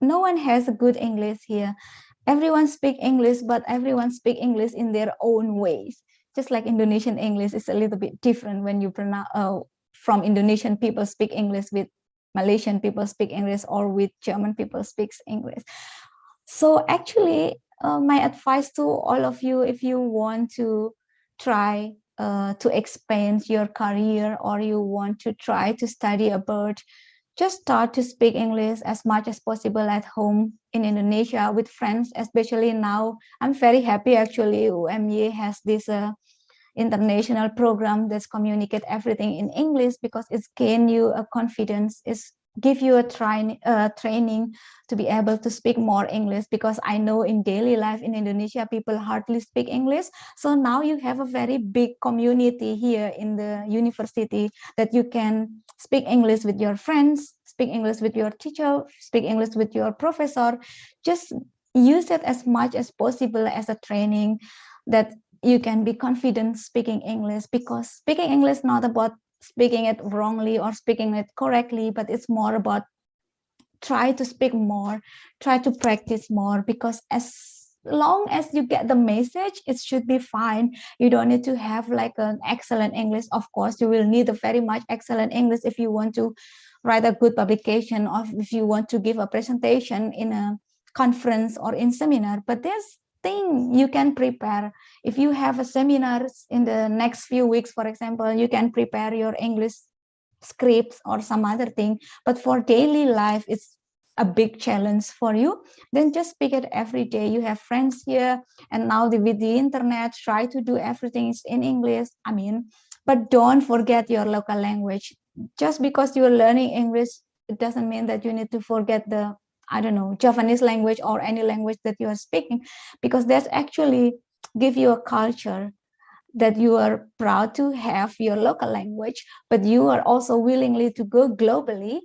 Speaker 1: no one has a good English here. Everyone speak English, but everyone speak English in their own ways. Just like Indonesian English is a little bit different when you pronounce from Indonesian people speak English with Malaysian people speak English, or with German people speaks English. So actually, my advice to all of you, if you want to try to expand your career, or you want to try to study abroad, just start to speak English as much as possible at home in Indonesia with friends. Especially now, I'm very happy actually UMY has this international program that's communicate everything in English, because it's gain you a confidence, it's give you a training to be able to speak more English, because I know in daily life in Indonesia, people hardly speak English. So now you have a very big community here in the university that you can speak English with your friends, speak English with your teacher, speak English with your professor. Just use it as much as possible as a training, that you can be confident speaking English, because speaking English is not about speaking it wrongly or speaking it correctly, but it's more about try to speak more, try to practice more, because as long as you get the message, it should be fine. You don't need to have like an excellent English. Of course, you will need a very much excellent English if you want to write a good publication, or if you want to give a presentation in a conference or in seminar. But there's thing you can prepare. If you have a seminars in the next few weeks, for example, you can prepare your English scripts or some other thing. But for daily life, it's a big challenge for you. Then just speak it every day. You have friends here, and now with the internet, try to do everything in English. I mean, but don't forget your local language. Just because you're learning English, it doesn't mean that you need to forget the, I don't know, Japanese language or any language that you are speaking, because that's actually give you a culture, that you are proud to have your local language, but you are also willingly to go globally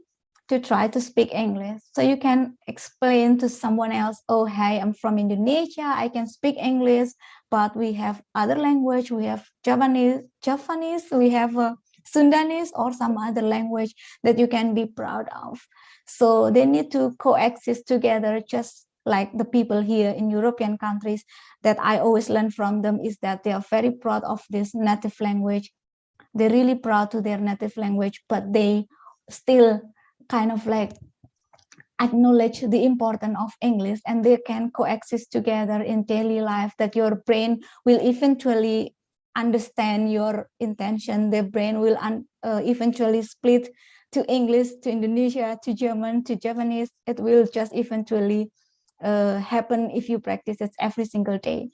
Speaker 1: to try to speak English. So you can explain to someone else, oh, hey, I'm from Indonesia, I can speak English, but we have other language, we have Japanese, we have Sundanese or some other language that you can be proud of. So they need to coexist together, just like the people here in European countries that I always learn from them is that they are very proud of this native language. They're really proud to their native language, but they still kind of like acknowledge the importance of English, and they can coexist together in daily life, that your brain will eventually understand your intention. The brain will eventually split to English, to Indonesia, to German, to Japanese. It will just eventually happen if you practice it every single day.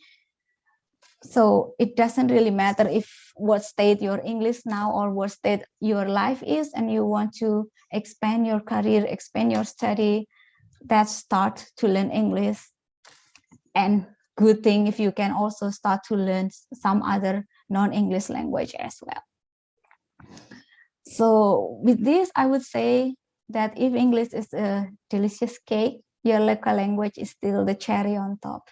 Speaker 1: So it doesn't really matter if what state your English now or what state your life is, and you want to expand your career, expand your study, that start to learn English. And good thing if you can also start to learn some other non-English language as well. So with this, I would say that if English is a delicious cake, your local language is still the cherry on top.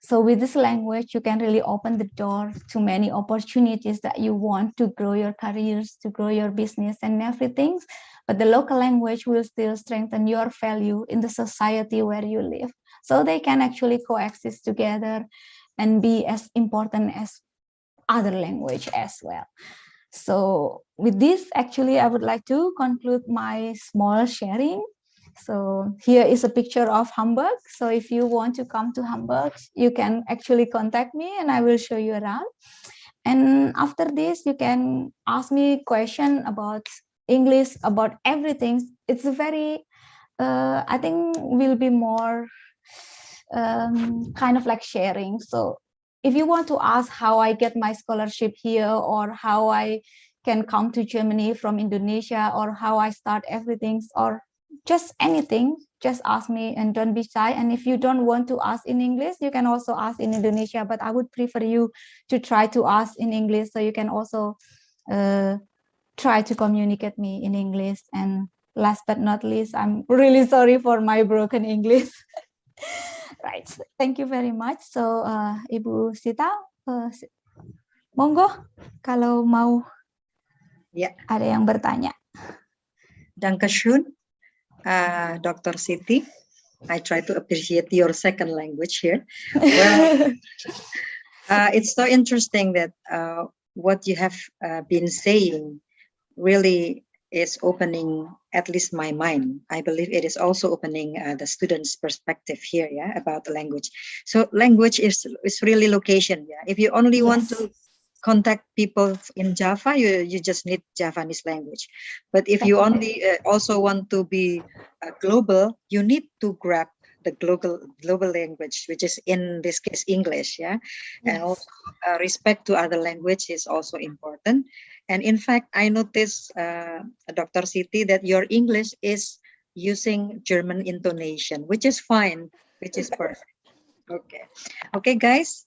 Speaker 1: So with this language, you can really open the door to many opportunities that you want to grow your careers, to grow your business and everything. But the local language will still strengthen your value in the society where you live. So they can actually coexist together and be as important as other language as well. So with this, actually, I would like to conclude my small sharing. So here is a picture of Hamburg. So if you want to come to Hamburg, you can actually contact me and I will show you around. And after this, you can ask me question about English, about everything. It's a very, I think will be more kind of like sharing. So if you want to ask how I get my scholarship here or how I can come to Germany from Indonesia or how I start everything or just anything, just ask me and don't be shy. And if you don't want to ask in English, you can also ask in Indonesia, but I would prefer you to try to ask in English so you can also try to communicate me in English. And last but not least, I'm really sorry for my broken English. Right, thank you very much. So Ibu Sita, monggo kalau mau ada yang bertanya.
Speaker 3: Dankeschön, Dr. Siti. I try to appreciate your second language here. Well, it's so interesting that what you have been saying really is opening at least my mind. I believe it is also opening the students' perspective here, yeah, about the language. So language is really location, yeah. If you only want to contact people in Java, you just need Javanese language. But if you only also want to be global, you need to grab the global language, which is in this case English, yeah. And also respect to other language is also important. And in fact, I noticed, Dr. Siti, that your English is using German intonation, which is fine, which is perfect. Okay, guys,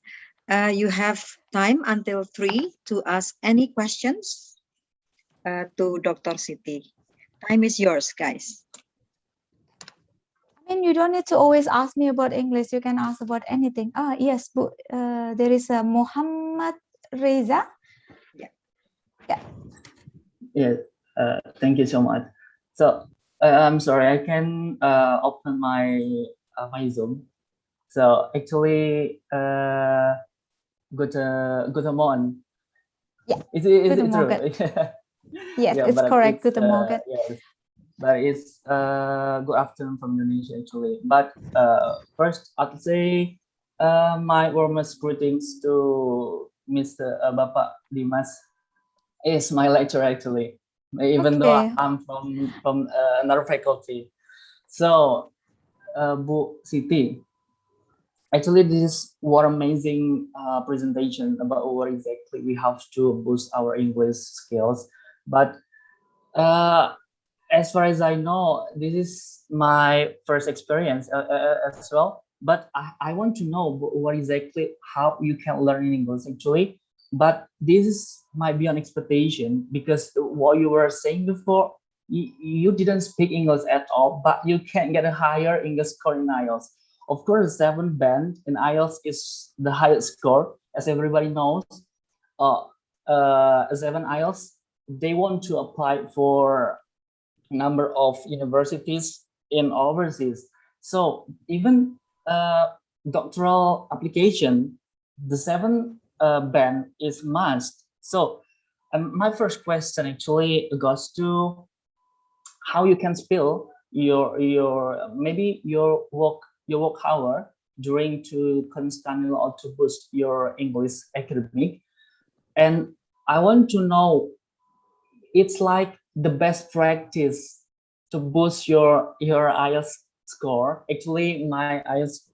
Speaker 3: you have time until 3 to ask any questions to Dr. Siti. Time is yours, guys.
Speaker 1: I mean, you don't need to always ask me about English. You can ask about anything. Yes, Bu, there is a Muhammad Reza.
Speaker 4: Yeah, thank you so much. So I'm sorry, I can open my my Zoom. So actually, good morning.
Speaker 1: Yeah,
Speaker 4: is it
Speaker 1: good
Speaker 4: true?
Speaker 1: Yes,
Speaker 4: yeah,
Speaker 1: it's correct. Good morning.
Speaker 4: Yes, but it's good afternoon from Indonesia actually. But first, I'd say my warmest greetings to Mr. Bapak Dimas. Is my lecturer actually, even though I'm from another faculty. So, Bu Siti, actually this was amazing presentation about what exactly we have to boost our English skills. But as far as I know, this is my first experience as well. But I want to know what exactly how you can learn in English actually. But this might be an expectation because what you were saying before, you didn't speak English at all, but you can get a higher English score in IELTS. Of course, 7 band in IELTS is the highest score, as everybody knows. 7 IELTS, they want to apply for number of universities in overseas. So even doctoral application, the 7 band is must. So my first question actually goes to how you can spill your maybe your work hour during to constantly or to boost your English academic. And I want to know, it's like the best practice to boost your IELTS score. Actually, my IELTS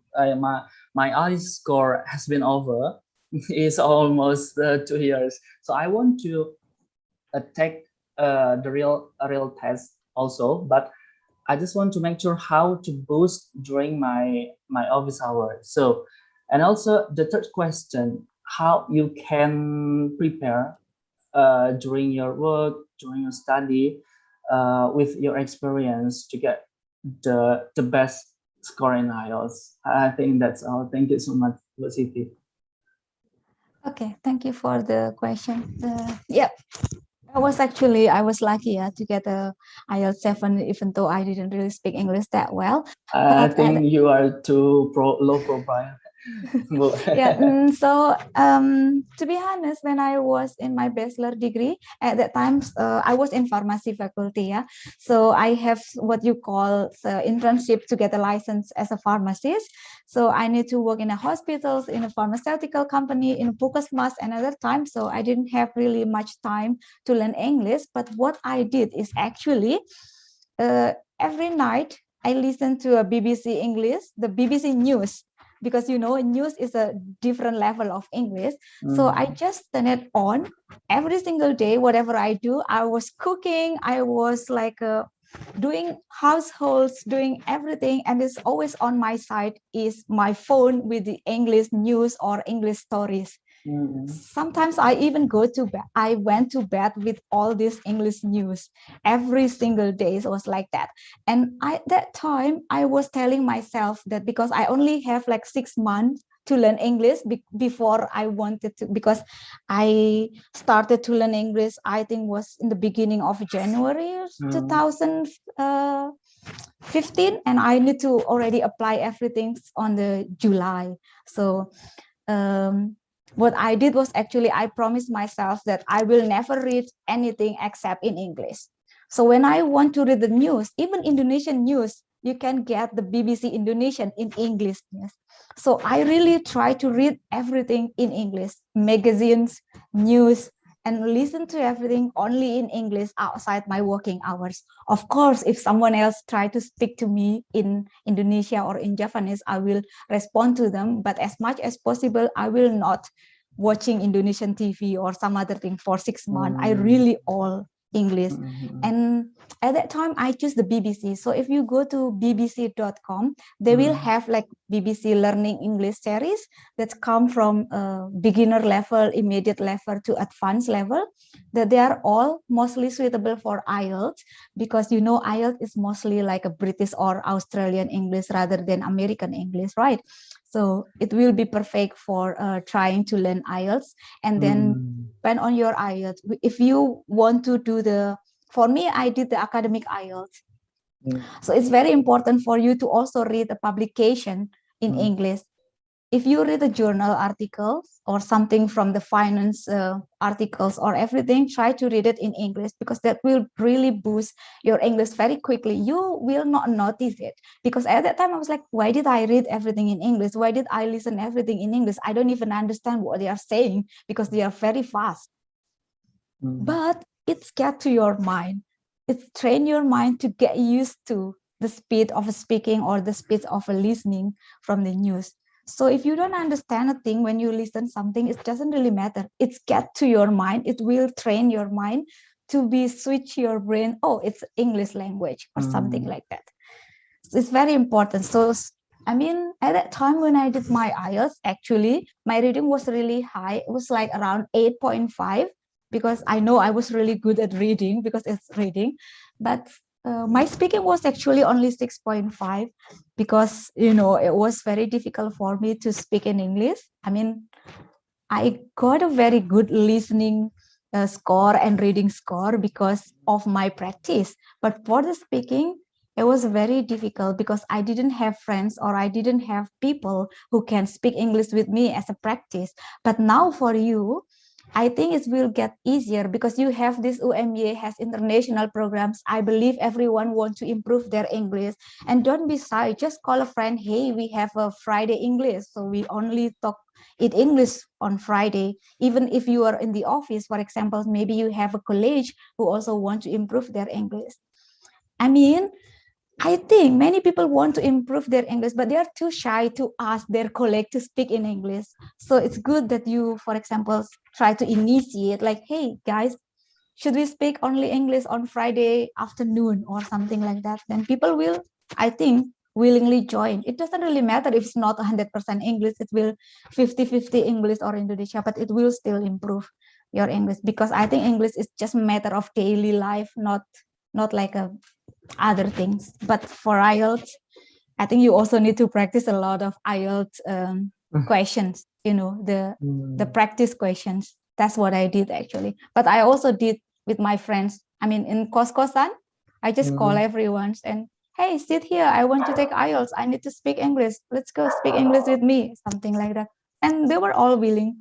Speaker 4: my IELTS score has been over. It's almost 2 years. So I want to take the real test also, but I just want to make sure how to boost during my office hours. So, and also the third question, how you can prepare during your work during your study with your experience to get the best score in IELTS. I think that's all. Thank you so much, Siti.
Speaker 1: Okay, thank you for the question. Yeah, I was lucky to get a IELTS 7, even though I didn't really speak English that well.
Speaker 4: I think you are too low profile.
Speaker 1: Yeah, so to be honest, when I was in my bachelor degree at that time, I was in pharmacy faculty. Yeah, so I have what you call internship to get a license as a pharmacist. So I need to work in a hospitals, in a pharmaceutical company, in a Puskesmas another time. So I didn't have really much time to learn English. But what I did is actually every night I listened to a BBC English, the BBC News, because news is a different level of English. So I just turn it on every single day. Whatever I do, I was cooking, I was like doing households, doing everything, and it's always on my side is my phone with the English news or English stories. Sometimes I even I went to bed with all this English news every single day. It was like that. And that time I was telling myself that because I only have like 6 months to learn English before I wanted to, because I started to learn English, I think was in the beginning of January 2015, and I need to already apply everything on the July. So what I did was actually I promised myself that I will never read anything except in English. So when I want to read the news, even Indonesian news, you can get the BBC Indonesian in English. Yes. So I really try to read everything in English, magazines, news, and listen to everything only in English outside my working hours. Of course, if someone else try to speak to me in Indonesia or in Japanese, I will respond to them. But as much as possible, I will not watching Indonesian TV or some other thing for 6 months. I really all English. And at that time, I choose the BBC. So if you go to bbc.com, they will have like BBC Learning English series that come from beginner level, immediate level to advanced level, that they are all mostly suitable for IELTS, because IELTS is mostly like a British or Australian English rather than American English, right? So it will be perfect for trying to learn IELTS. And then depend on your IELTS. If you want to do for me, I did the academic IELTS. So it's very important for you to also read the publication in English. If you read the journal articles or something from the finance articles or everything, try to read it in English, because that will really boost your English very quickly. You will not notice it, because at that time I was like, why did I read everything in English? Why did I listen everything in English? I don't even understand what they are saying because they are very fast. But it's get to your mind. It's train your mind to get used to the speed of speaking or the speed of listening from the news. So if you don't understand a thing when you listen something, it doesn't really matter. It's get to your mind. It will train your mind to be switch your brain. Oh, it's English language or something like that. So it's very important. So I mean, at that time when I did my IELTS, actually, my reading was really high. It was like around 8.5, because I know I was really good at reading because it's reading. But my speaking was actually only 6.5, because it was very difficult for me to speak in English. I mean, I got a very good listening score and reading score because of my practice. But for the speaking, it was very difficult because I didn't have friends or I didn't have people who can speak English with me as a practice. But now for you, I think it will get easier because you have this UMY has international programs. I believe everyone wants to improve their English, and don't be shy. Just call a friend. Hey, we have a Friday English, so we only talk in English on Friday. Even if you are in the office, for example, maybe you have a college who also want to improve their English. I mean, I think many people want to improve their English, but they are too shy to ask their colleague to speak in English. So it's good that you, for example, try to initiate like, hey, guys, should we speak only English on Friday afternoon or something like that? Then people will, I think, willingly join. It doesn't really matter if it's not 100% English. It will 50-50 English or Indonesia, but it will still improve your English, because I think English is just a matter of daily life, not like other things. But for IELTS, I think you also need to practice a lot of IELTS questions, the practice questions. That's what I did actually. But I also did with my friends. I mean, in kos-kosan, I just call everyone and, hey, sit here. I want to take IELTS. I need to speak English. Let's go speak English with me. Something like that. And they were all willing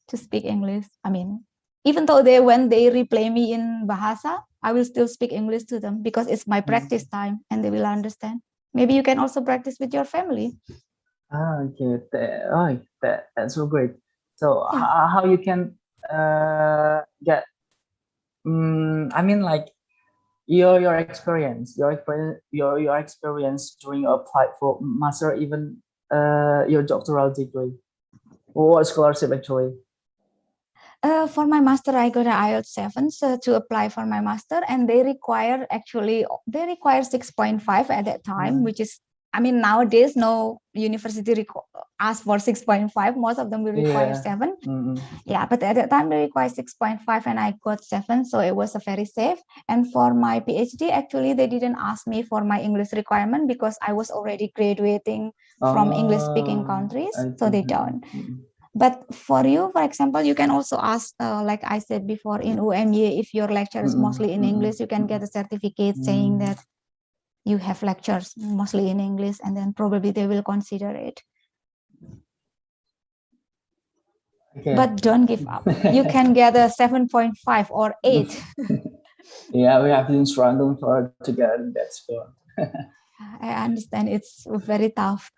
Speaker 1: to speak English. I mean, even though when they replay me in Bahasa, I will still speak English to them because it's my practice time and they will understand. Maybe you can also practice with your family.
Speaker 4: Okay, that's so great. So how you can get, I mean, like your experience during you applied for master, even your doctoral degree, or scholarship actually.
Speaker 1: For my master, I got an IELTS 7 to apply for my master, and they require 6.5 at that time, which is, I mean, nowadays no university ask for 6.5. Most of them will require 7. Yeah, but at that time they require 6.5, and I got 7, so it was a very safe. And for my PhD, actually, they didn't ask me for my English requirement because I was already graduating from English-speaking countries, so they don't. But for you, for example, you can also ask, like I said before, in UMY, if your lecture is mostly in English, you can get a certificate saying that you have lectures mostly in English, and then probably they will consider it.
Speaker 4: Okay.
Speaker 1: But don't give up. You can get a 7.5 or 8.
Speaker 4: Yeah, we have been struggling to get that score.
Speaker 1: I understand it's very tough.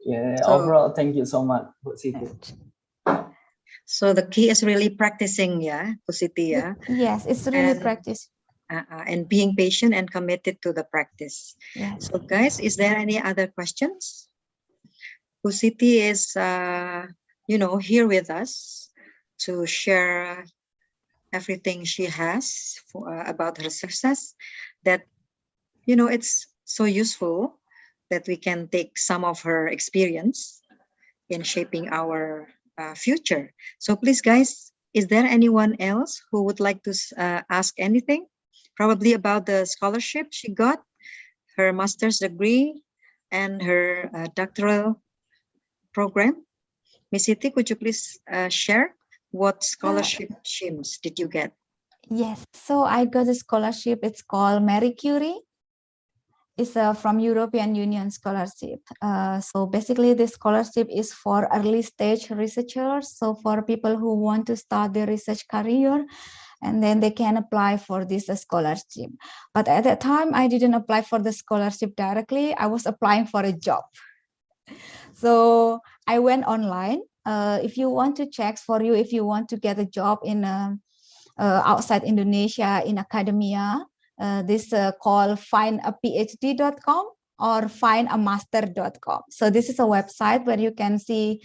Speaker 4: Yeah. So, overall, thank you so much, Siti.
Speaker 3: So the key is really practicing, Siti,
Speaker 1: Yes, it's really practice.
Speaker 3: And being patient and committed to the practice.
Speaker 1: Yes.
Speaker 3: So guys, is there any other questions? Siti is, here with us to share everything she has about her success, that, it's so useful that we can take some of her experience in shaping our future. So please, guys, is there anyone else who would like to ask anything? Probably about the scholarship she got, her master's degree, and her doctoral program. Ms. Siti, could you please share what scholarship schemes did you get?
Speaker 1: Yes, so I got a scholarship. It's called Marie Curie. It's from European Union scholarship. So basically this scholarship is for early stage researchers. So for people who want to start their research career, and then they can apply for this scholarship. But at that time, I didn't apply for the scholarship directly. I was applying for a job. So I went online. If you want to check for you, if you want to get a job in outside Indonesia in academia, this called findaphd.com or findamaster.com. So this is a website where you can see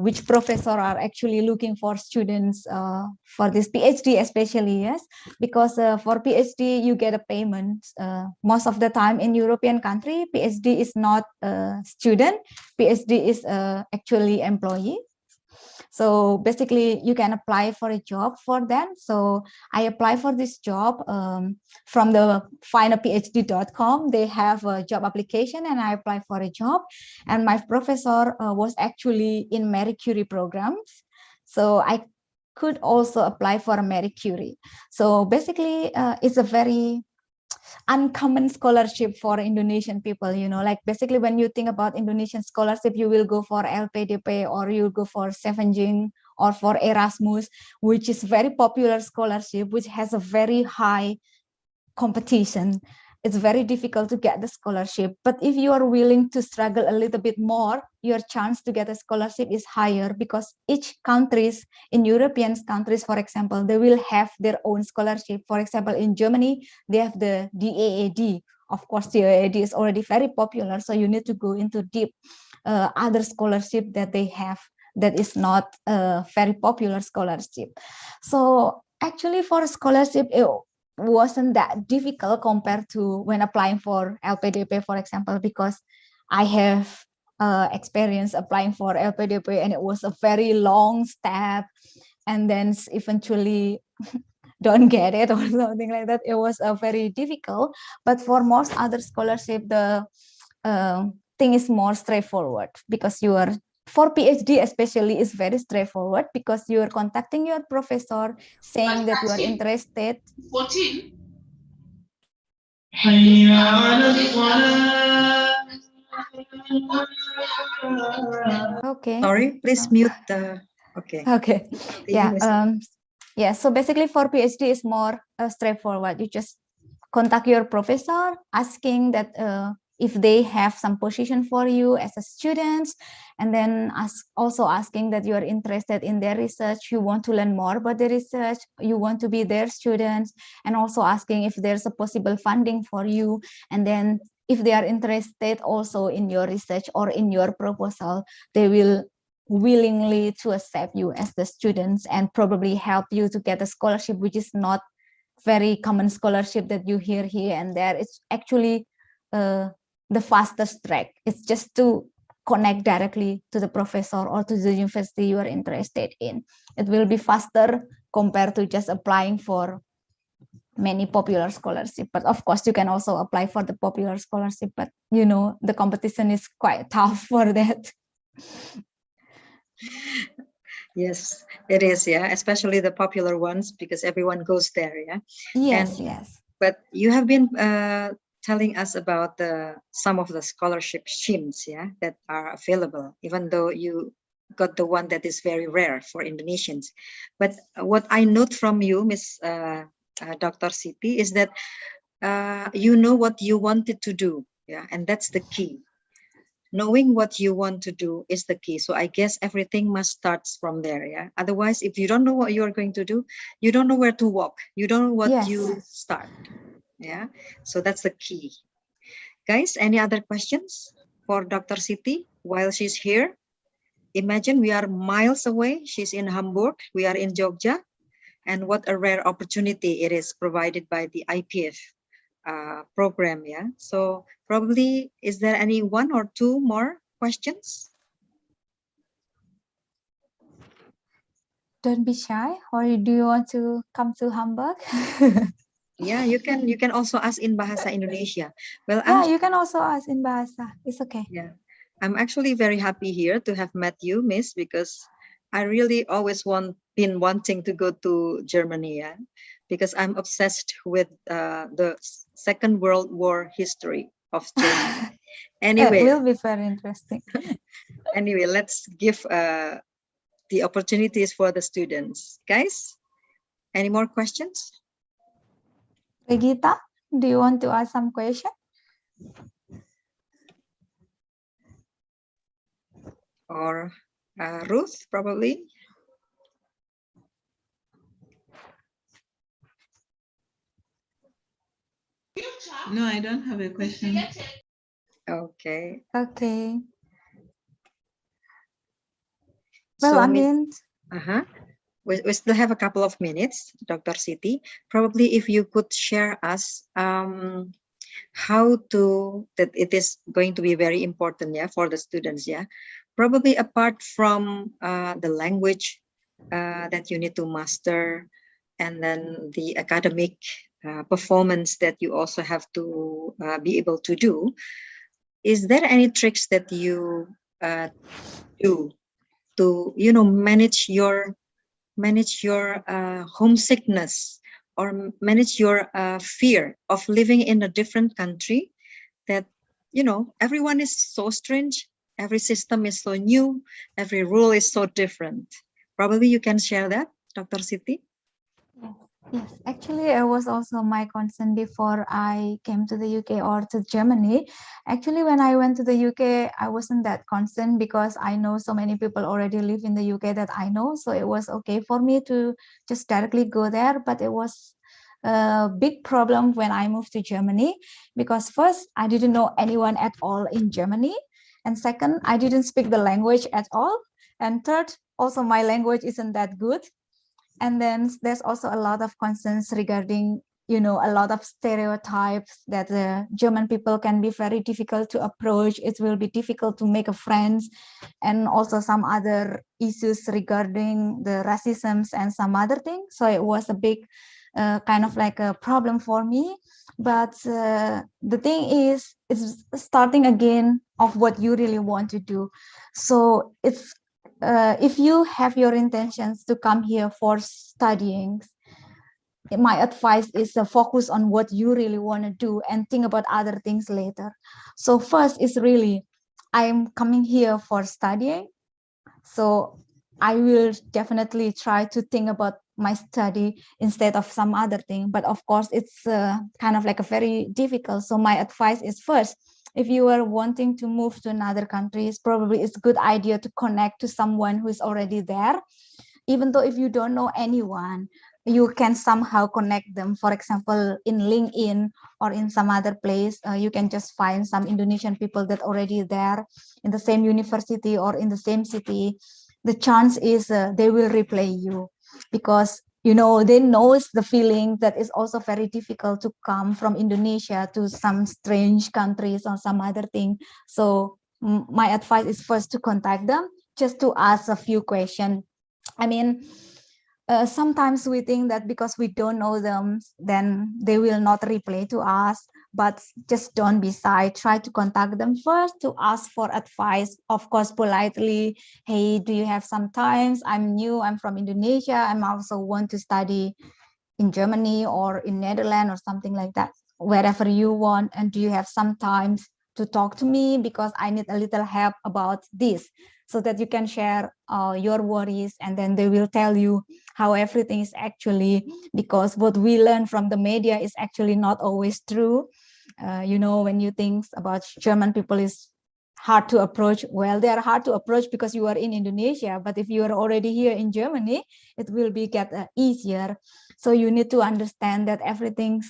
Speaker 1: which professor are actually looking for students for this PhD, especially, yes, because for PhD you get a payment. Most of the time in European country, PhD is not a student, PhD is actually employee. So basically you can apply for a job for them. So I apply for this job from the findaphd.com. They have a job application and I apply for a job. And my professor was actually in Marie Curie programs. So I could also apply for a Marie Curie. So basically it's a very uncommon scholarship for Indonesian people, like basically when you think about Indonesian scholarship, you will go for LPDP or you go for Sevenjing or for Erasmus, which is very popular scholarship, which has a very high competition. It's very difficult to get the scholarship. But if you are willing to struggle a little bit more, your chance to get a scholarship is higher because each countries, in European countries, for example, they will have their own scholarship. For example, in Germany, they have the DAAD. Of course, the DAAD is already very popular, so you need to go into deep other scholarship that they have that is not a very popular scholarship. So actually for a scholarship, it wasn't that difficult compared to when applying for LPDP, for example, because I have experience applying for LPDP and it was a very long step. and then eventually don't get it or something like that. It was very difficult. But for most other scholarship, the thing is more straightforward, because you are, for PhD especially, is very straightforward, because you are contacting your professor saying that you are interested.
Speaker 5: 14.
Speaker 1: Okay.
Speaker 3: Sorry, please mute the. Okay.
Speaker 1: Okay. Yeah.
Speaker 3: Miss.
Speaker 1: Yeah. So basically, for PhD is more straightforward. You just contact your professor asking that if they have some position for you as a student, and then also asking that you are interested in their research, you want to learn more about the research, you want to be their students, and also asking if there's a possible funding for you. And then if they are interested also in your research or in your proposal, they will willingly to accept you as the students and probably help you to get a scholarship, which is not very common scholarship that you hear here and there. It's actually the fastest track. It's just to connect directly to the professor or to the university you are interested in. It will be faster compared to just applying for many popular scholarship. But of course, you can also apply for the popular scholarship, but you know, the competition is quite tough for that.
Speaker 3: Yes, it is. Yeah, especially the popular ones, because everyone goes there. Yeah.
Speaker 1: Yes,
Speaker 3: And,
Speaker 1: yes.
Speaker 3: But you have been telling us about some of the scholarship schemes, yeah, that are available, even though you got the one that is very rare for Indonesians. But what I note from you, Miss Dr. Siti, is that you know what you wanted to do, yeah, and that's the key. Knowing what you want to do is the key. So I guess everything must start from there, yeah. Otherwise, if you don't know what you are going to do, you don't know where to walk. You don't know what
Speaker 1: Yes.
Speaker 3: you start, yeah. So that's the key. Guys, any other questions for Dr. Siti while she's here? Imagine we are miles away. She's in Hamburg. We are in Jogja. And what a rare opportunity it is provided by the IPIEF program, yeah. So probably, is there any one or two more questions?
Speaker 1: Don't be shy. Or do you want to come to Hamburg?
Speaker 3: Yeah, you can also ask in Bahasa Indonesia. Well,
Speaker 1: Yeah, you can also ask in Bahasa. It's okay.
Speaker 3: yeah, I'm actually very happy here to have met you, Miss, because I really always been wanting to go to Germany, yeah, because I'm obsessed with the Second World War history of Germany. Anyway,
Speaker 1: It will be very interesting.
Speaker 3: anyway, let's give the opportunities for the students. Guys, any more questions?
Speaker 1: Regita, do you want to ask some question?
Speaker 3: Or Ruth, probably?
Speaker 5: No, I don't have a question.
Speaker 3: Okay.
Speaker 1: Okay.
Speaker 3: So,
Speaker 1: Well, I mean,
Speaker 3: we still have a couple of minutes, Dr. Siti. Probably if you could share us how to, that it is going to be very important, yeah, for the students, yeah. Probably apart from the language that you need to master, and then the academic performance that you also have to be able to do. Is there any tricks that you do to, you know, manage your homesickness, or manage your fear of living in a different country, that, you know, everyone is so strange, every system is so new, every rule is so different? Probably you can share that, Dr. Siti.
Speaker 1: yes, actually, it was also my concern before I came to the UK or to Germany. Actually, when I went to the UK, I wasn't that concerned because I know so many people already live in the UK that I know. So it was okay for me to just directly go there. But it was a big problem when I moved to Germany, because first, I didn't know anyone at all in Germany. And second, I didn't speak the language at all. And third, also my language isn't that good. And then there's also a lot of concerns regarding you know, a lot of stereotypes that the German people can be very difficult to approach. It will be difficult to make a friends, and also some other issues regarding the racism and some other things. So it was a big kind of like a problem for me. But the thing is, it's starting again of what you really want to do. So it's if you have your intentions to come here for studying, my advice is to focus on what you really want to do and think about other things later. So first is really, I'm coming here for studying. So I will definitely try to think about my study instead of some other thing. But of course, it's kind of like a very difficult. So my advice is first, if you are wanting to move to another country, probably it's a good idea to connect to someone who is already there. Even though if you don't know anyone, you can somehow connect them. For example, in LinkedIn or in some other place, you can just find some Indonesian people that already there in the same university or in the same city. The chance is they will reply you, because you know they knows the feeling that is also very difficult to come from Indonesia to some strange countries or some other thing. So my advice is first to contact them, just to ask a few questions. I mean, sometimes we think that because we don't know them, then they will not reply to us. But just don't be shy. Try to contact them first to ask for advice. Of course, politely. Hey, do you have some times? I'm new. I'm from Indonesia. I'm also want to study in Germany or in Netherlands or something like that. Wherever you want. And do you have some times to talk to me, because I need a little help about this, so that you can share your worries, and then they will tell you how everything is actually, because what we learn from the media is actually not always true. You know, when you think about German people is hard to approach, well, they are hard to approach because you are in Indonesia, but if you are already here in Germany, it will be get easier. So you need to understand that everything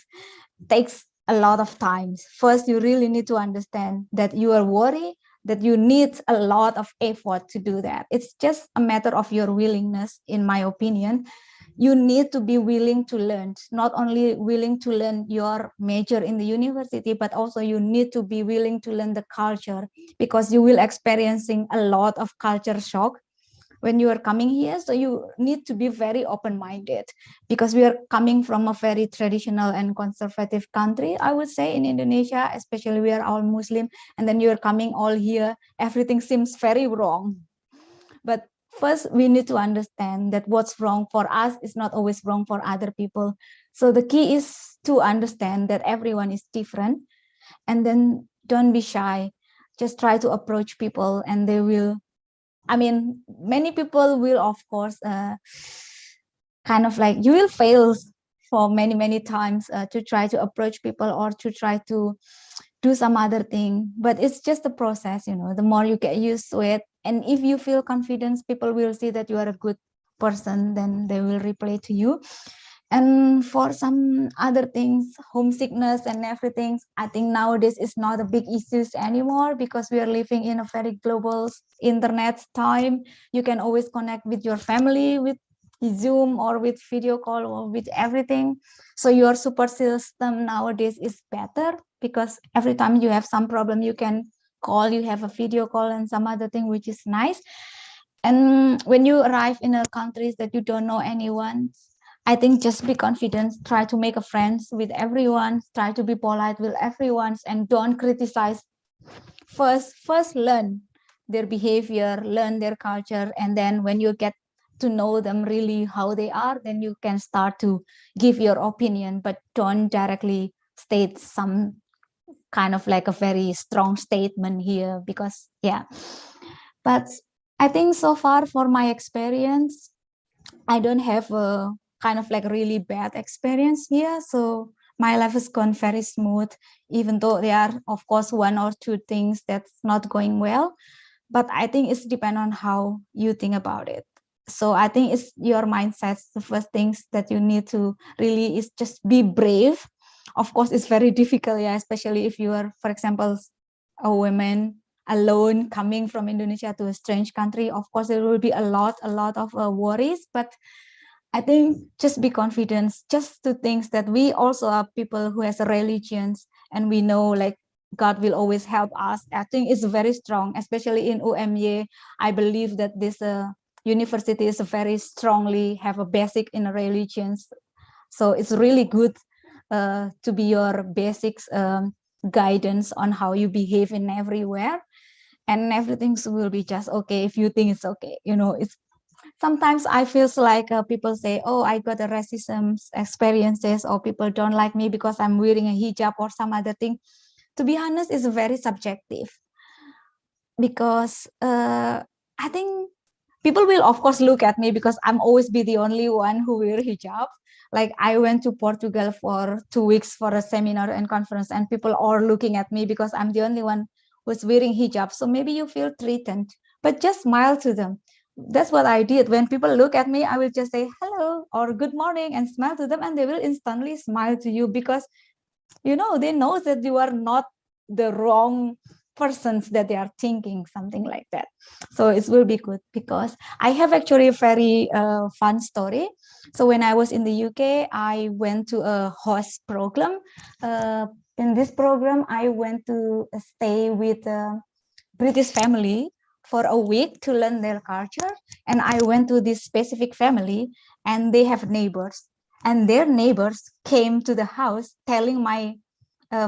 Speaker 1: takes a lot of time. First, you really need to understand that you are worried, that you need a lot of effort to do that. It's just a matter of your willingness, in my opinion. You need to be willing to learn, not only willing to learn your major in the university, but also you need to be willing to learn the culture, because you will experiencing a lot of culture shock when you are coming here. So you need to be very open-minded, because we are coming from a very traditional and conservative country, I would say, in Indonesia, especially we are all Muslim, and then you're coming all here, everything seems very wrong. But first we need to understand that what's wrong for us is not always wrong for other people. So the key is to understand that everyone is different, and then don't be shy, just try to approach people, and they will, I mean, many people will, of course, kind of like you will fail for many times to try to approach people or to try to do some other thing. But it's just a process, you know, the more you get used to it. And if you feel confidence, people will see that you are a good person, then they will reply to you. And for some other things, homesickness and everything, I think nowadays is not a big issue anymore, because we are living in a very global internet time. You can always connect with your family with Zoom or with video call or with everything. So your support system nowadays is better, because every time you have some problem, you can call, you have a video call and some other thing, which is nice. And when you arrive in a countries that you don't know anyone, I think just be confident, try to make a friends with everyone, try to be polite with everyone, and don't criticize. First learn their behavior, learn their culture, and then when you get to know them really how they are, then you can start to give your opinion, but don't directly state some kind of like a very strong statement here, because yeah. But I think so far for my experience, I don't have a kind of like really bad experience here. So my life has gone very smooth, even though there are, of course, one or two things that's not going well. But I think it's depend on how you think about it. So I think it's your mindset. The first things that you need to really is just be brave. Of course, it's very difficult, yeah, especially if you are, for example, a woman alone coming from Indonesia to a strange country. Of course, there will be a lot of worries, but I think just be confident, just to think that we also are people who has religions, and we know like God will always help us. I think it's very strong, especially in UMY. I believe that this university is very strongly have a basic in religions. So it's really good to be your basics guidance on how you behave in everywhere, and everything will be just okay if you think it's okay. You know, it's sometimes I feels like people say, oh, I got a racism experiences, or people don't like me because I'm wearing a hijab or some other thing. To be honest, it's very subjective, because I think people will of course look at me because I'm always be the only one who wear hijab. Like I went to Portugal for 2 weeks for a seminar and conference, and people are looking at me because I'm the only one who's wearing hijab. So maybe you feel threatened, but just smile to them. That's what I did. When people look at me, I will just say hello or good morning and smile to them, and they will instantly smile to you, because you know they know that you are not the wrong persons that they are thinking, something like that. So it will be good, because I have actually a very fun story. So when I was in the UK, I went to a host program. In this program, I went to stay with a British family for a week to learn their culture. And I went to this specific family, and they have neighbors, and their neighbors came to the house telling my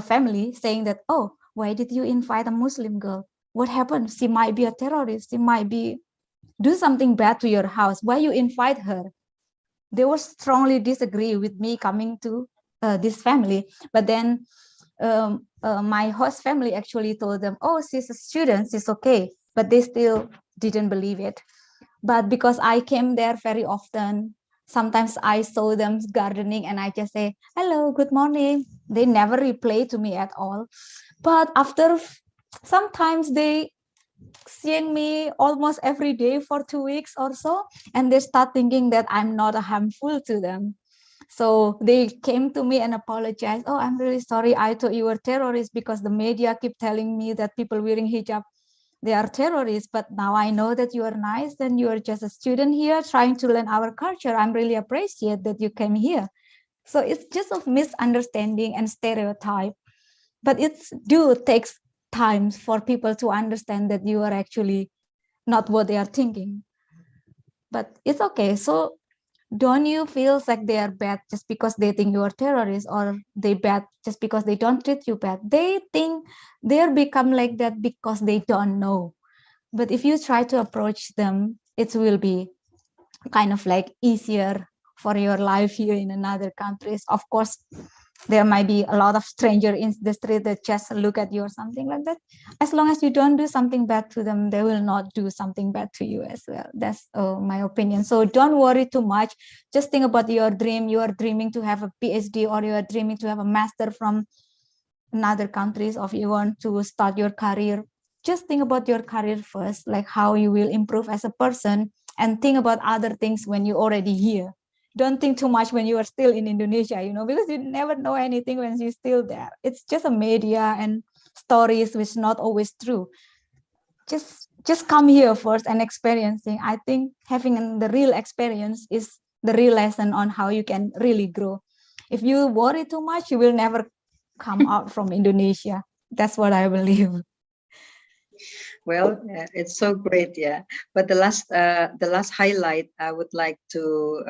Speaker 1: family, saying that, oh, why did you invite a Muslim girl? What happened? She might be a terrorist. She might be do something bad to your house. Why you invite her? They were strongly disagree with me coming to this family. But then my host family actually told them, oh, she's a student, she's okay. But they still didn't believe it. But because I came there very often, sometimes I saw them gardening, and I just say, hello, good morning. They never reply to me at all. But after sometimes they seeing me almost every day for 2 weeks or so, and they start thinking that I'm not harmful to them. So they came to me and apologized. Oh, I'm really sorry. I thought you were terrorists because the media keep telling me that people wearing hijab, they are terrorists. But now I know that you are nice and you are just a student here trying to learn our culture. I'm really appreciate that you came here. So it's just a misunderstanding and stereotype. But it's do takes time for people to understand that you are actually not what they are thinking. But it's okay. So don't you feel like they are bad just because they think you are terrorists, or they bad just because they don't treat you bad? They think they're become like that because they don't know. But if you try to approach them, it will be kind of like easier for your life here in another countries. Of course, there might be a lot of stranger in the street that just look at you or something like that. As long as you don't do something bad to them, they will not do something bad to you as well. That's my opinion. So don't worry too much. Just think about your dream. You are dreaming to have a PhD, or you are dreaming to have a master from another countries, or you want to start your career. Just think about your career first, like how you will improve as a person, and think about other things when you're already here. Don't think too much when you are still in Indonesia, you know, because you never know anything when you're still there. It's just a media and stories which not always true. Just come here first and experiencing. I think having the real experience is the real lesson on how you can really grow. If you worry too much, you will never come out from Indonesia. That's what I believe.
Speaker 3: Well, it's so great, yeah. But the last highlight I would like to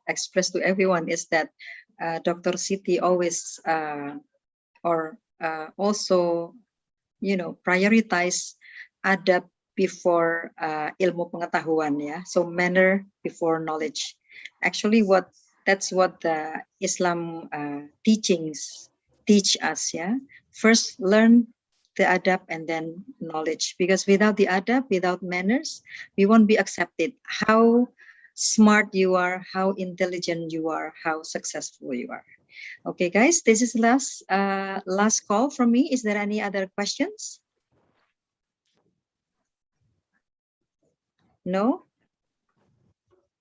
Speaker 3: express to everyone is that Dr. Siti always also, prioritize adab before ilmu pengetahuan, yeah. So manner before knowledge. Actually, that's what the Islam teachings teach us, yeah. First, learn the adab and then knowledge, because without the adab, without manners, we won't be accepted. How smart you are, how intelligent you are, how successful you are. Okay, guys, this is last call from me. Is there any other questions? No?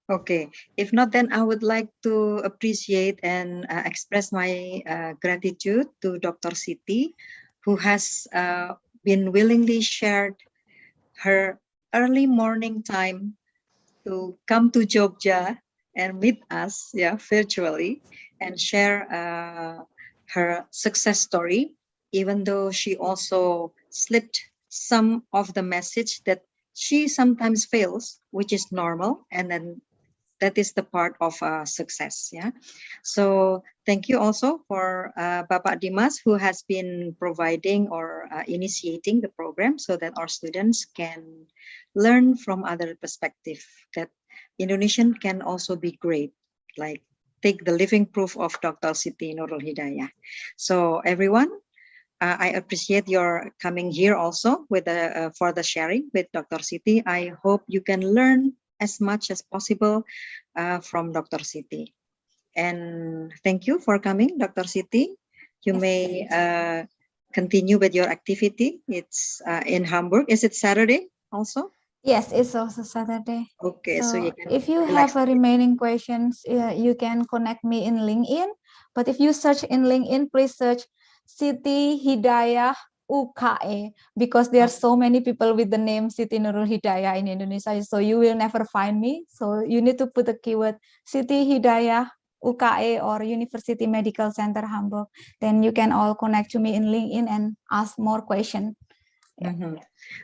Speaker 3: Okay, if not, then I would like to appreciate and express my gratitude to Dr. Siti, who has been willingly shared her early morning time to come to Jogja and meet us, virtually, and share her success story, even though she also slipped some of the message that she sometimes fails, which is normal, and then that is the part of success. So thank you also for Bapak Dimas, who has been providing or initiating the program so that our students can learn from other perspective, that Indonesian can also be great, like take the living proof of Dr. Siti Nurul Hidayah. So everyone, I appreciate your coming here also with for the sharing with Dr. Siti. I hope you can learn as much as possible from Dr. Siti. And thank you for coming, Dr. Siti. You may continue with your activity. It's in Hamburg. Is it Saturday also?
Speaker 1: Yes, it's also Saturday.
Speaker 3: Okay, so you can
Speaker 1: if you
Speaker 3: relax.
Speaker 1: have remaining questions, you can connect me in LinkedIn. But if you search in LinkedIn, please search Siti Hidayah UKE, because there are so many people with the name Siti Nurul Hidayah in Indonesia, so you will never find me. So you need to put the keyword Siti Hidayah UKE or University Medical Center Hamburg. Then you can all connect to me in LinkedIn and ask more questions.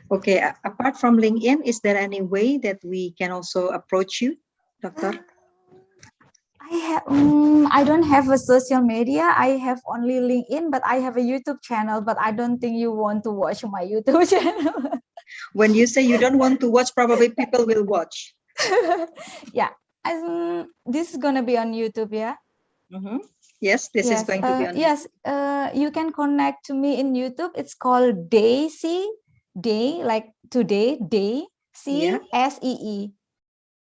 Speaker 3: Okay, apart from LinkedIn, is there any way that we can also approach you, Doctor?
Speaker 1: I don't have a social media. I have only LinkedIn, but I have a YouTube channel, but I don't think you want to watch my YouTube channel.
Speaker 3: When you say you don't want to watch, probably people will watch.
Speaker 1: Yeah, this is gonna be on YouTube, yeah.
Speaker 3: Yes, this is going to be on.
Speaker 1: Yes, you can connect to me in YouTube. It's called Daisy, like today, Day, CSEE.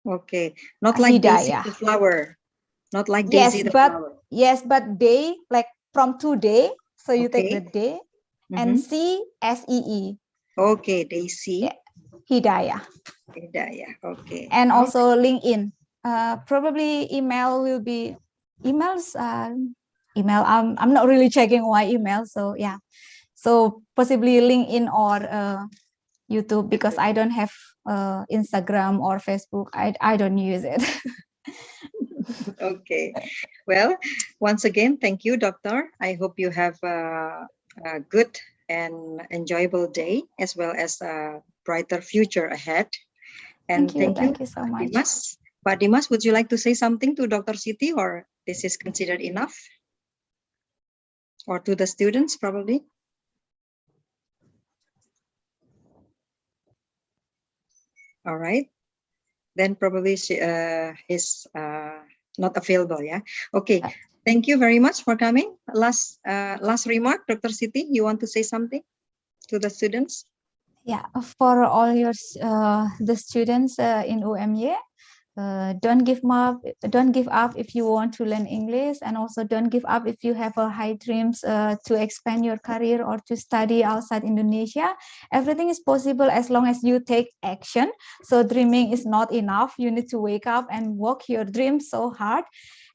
Speaker 3: Okay, not like Daisy
Speaker 1: Hidayah.
Speaker 3: the flower, not like
Speaker 1: Yes,
Speaker 3: Daisy the
Speaker 1: but
Speaker 3: flower.
Speaker 1: yes, but day like from today. So you take the
Speaker 3: Okay.
Speaker 1: day and CSEE.
Speaker 3: Okay, Daisy.
Speaker 1: Hidayah.
Speaker 3: Hidayah. Okay.
Speaker 1: And also LinkedIn. Probably email will be emails. Email. I'm not really checking my email. So yeah. So possibly LinkedIn or YouTube, because I don't have Instagram or Facebook. I don't use it.
Speaker 3: Okay. Well, once again, thank you, Doctor. I hope you have a good and enjoyable day, as well as a brighter future ahead. And
Speaker 1: thank you so much.
Speaker 3: Dimas. Pak Dimas, would you like to say something to Dr. Siti, or this is considered enough? Or to the students, probably? All right. Then probably is not available, yeah? Okay. Thank you very much for coming. Last remark, Dr. Siti, you want to say something to the students?
Speaker 1: Yeah, for all your the students in UMY, don't give up if you want to learn English, and also don't give up if you have high dreams to expand your career or to study outside Indonesia. Everything is possible as long as you take action. So dreaming is not enough. You need to wake up and work your dreams so hard,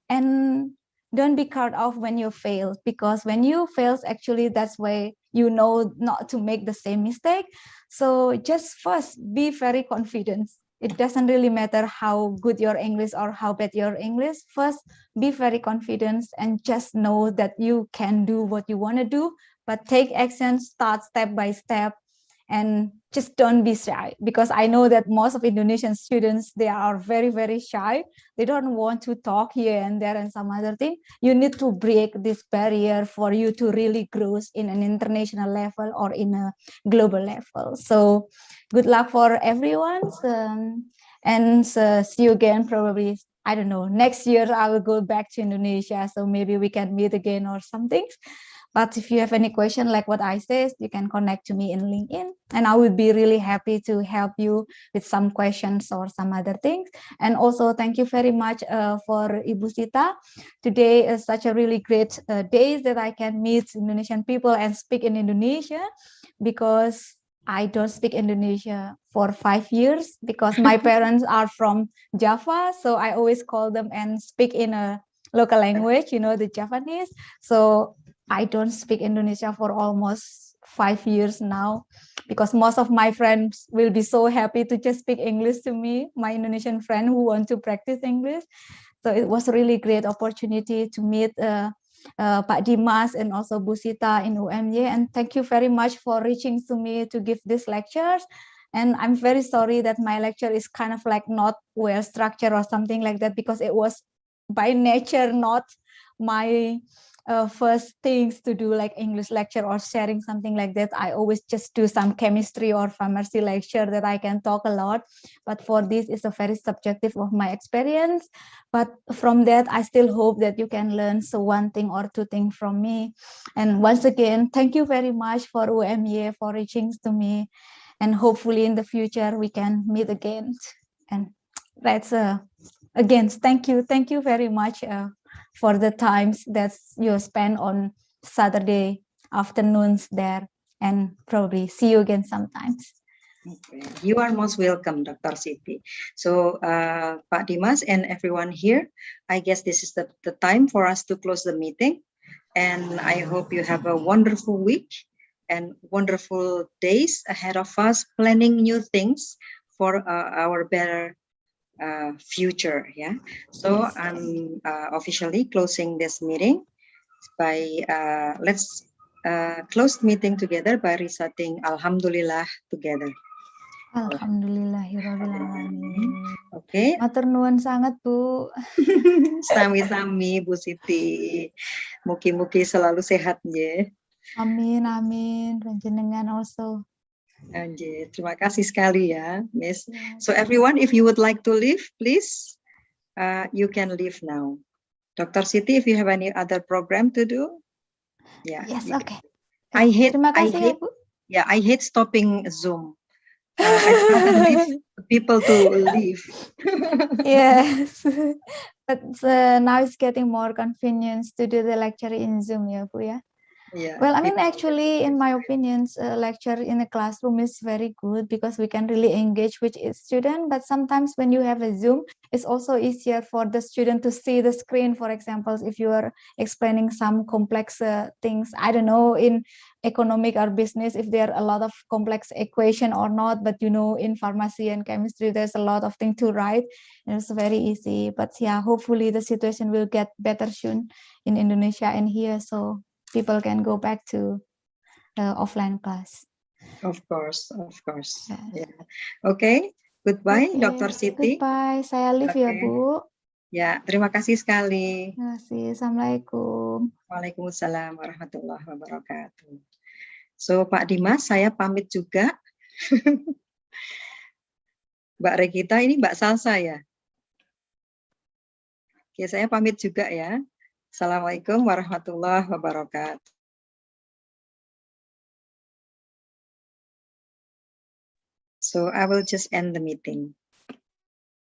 Speaker 1: and don't be caught off when you fail, because when you fail, actually that's why you know not to make the same mistake. So just first be very confident. It doesn't really matter how good your English or how bad your English. First, be very confident and just know that you can do what you want to do, but take action, start step by step, and just don't be shy, because I know that most of Indonesian students, they are very, very shy. They don't want to talk here and there and some other thing. You need to break this barrier for you to really grow in an international level or in a global level. So good luck for everyone, and see you again probably, I don't know, next year I will go back to Indonesia, so maybe we can meet again or something. But if you have any question like what I said, you can connect to me in LinkedIn, and I would be really happy to help you with some questions or some other things. And also thank you very much for Ibu Sita. Today is such a really great day that I can meet Indonesian people and speak in Indonesia, because I don't speak Indonesia for 5 years because my parents are from Java. So I always call them and speak in a local language, the Javanese. So I don't speak Indonesia for almost 5 years now, because most of my friends will be so happy to just speak English to me, my Indonesian friend who want to practice English. So it was a really great opportunity to meet Pak Dimas and also Bu Sita in UMY. And thank you very much for reaching to me to give these lectures. And I'm very sorry that my lecture is kind of like not well structured or something like that, because it was by nature not my first things to do, like English lecture or sharing something like that. I always just do some chemistry or pharmacy lecture that I can talk a lot. But for this, it's a very subjective of my experience. But from that, I still hope that you can learn so one thing or two things from me. And once again, thank you very much for UMY for reaching to me. And hopefully in the future, we can meet again. And that's again, thank you very much for the times that you spend on Saturday afternoons there, and probably see you again sometimes.
Speaker 3: Okay. You are most welcome, Dr. Siti. So, Pak Dimas and everyone here, I guess this is the time for us to close the meeting. And I hope you have a wonderful week and wonderful days ahead of us, planning new things for our better future. Yeah. So I'm officially closing this meeting by let's close the meeting together by reciting Alhamdulillah together.
Speaker 1: Alhamdulillahirrahmanirrahim.
Speaker 3: Okay.
Speaker 1: Matur nuwun sangat, Bu.
Speaker 3: Sami-sami Bu Siti. Mugi-mugi selalu sehat ya.
Speaker 1: Amin, amin. Panjenengan also.
Speaker 3: Anjir, terima kasih sekali ya, Miss.
Speaker 1: Yes.
Speaker 3: So everyone, if you would like to leave, please, you can leave now. Dr. Siti, if you have any other program to do, yeah.
Speaker 1: Yes, okay.
Speaker 3: I
Speaker 1: Terima kasih ya,
Speaker 3: hate,
Speaker 1: Bu.
Speaker 3: yeah, I hate stopping Zoom. I'd rather leave people to leave.
Speaker 1: Yes, but now it's getting more convenient to do the lecture in Zoom, ya, Bu, ya.
Speaker 3: Yeah,
Speaker 1: Well, I mean,
Speaker 3: people-
Speaker 1: actually, in my opinion, lecture in a classroom is very good because we can really engage with each student. But sometimes when you have a Zoom, it's also easier for the student to see the screen. For example, if you are explaining some complex things, I don't know, in economic or business, if there are a lot of complex equation or not, but you know, in pharmacy and chemistry, there's a lot of things to write. And it's very easy. But yeah, hopefully the situation will get better soon in Indonesia and here. So people can go back to offline class.
Speaker 3: Of course, of course.
Speaker 1: Yes.
Speaker 3: Yeah. Okay, goodbye,
Speaker 1: Okay.
Speaker 3: Dr. Siti.
Speaker 1: Goodbye, saya leave ya,
Speaker 3: Okay.
Speaker 1: Bu.
Speaker 3: Ya, terima kasih sekali.
Speaker 1: Terima kasih. Assalamualaikum.
Speaker 3: Waalaikumsalam warahmatullahi wabarakatuh. So, Pak Dimas, saya pamit juga. Mbak Regita, ini Mbak Salsa ya? Oke, saya pamit juga ya. Assalamualaikum warahmatullahi wabarakatuh. So I will just end the meeting.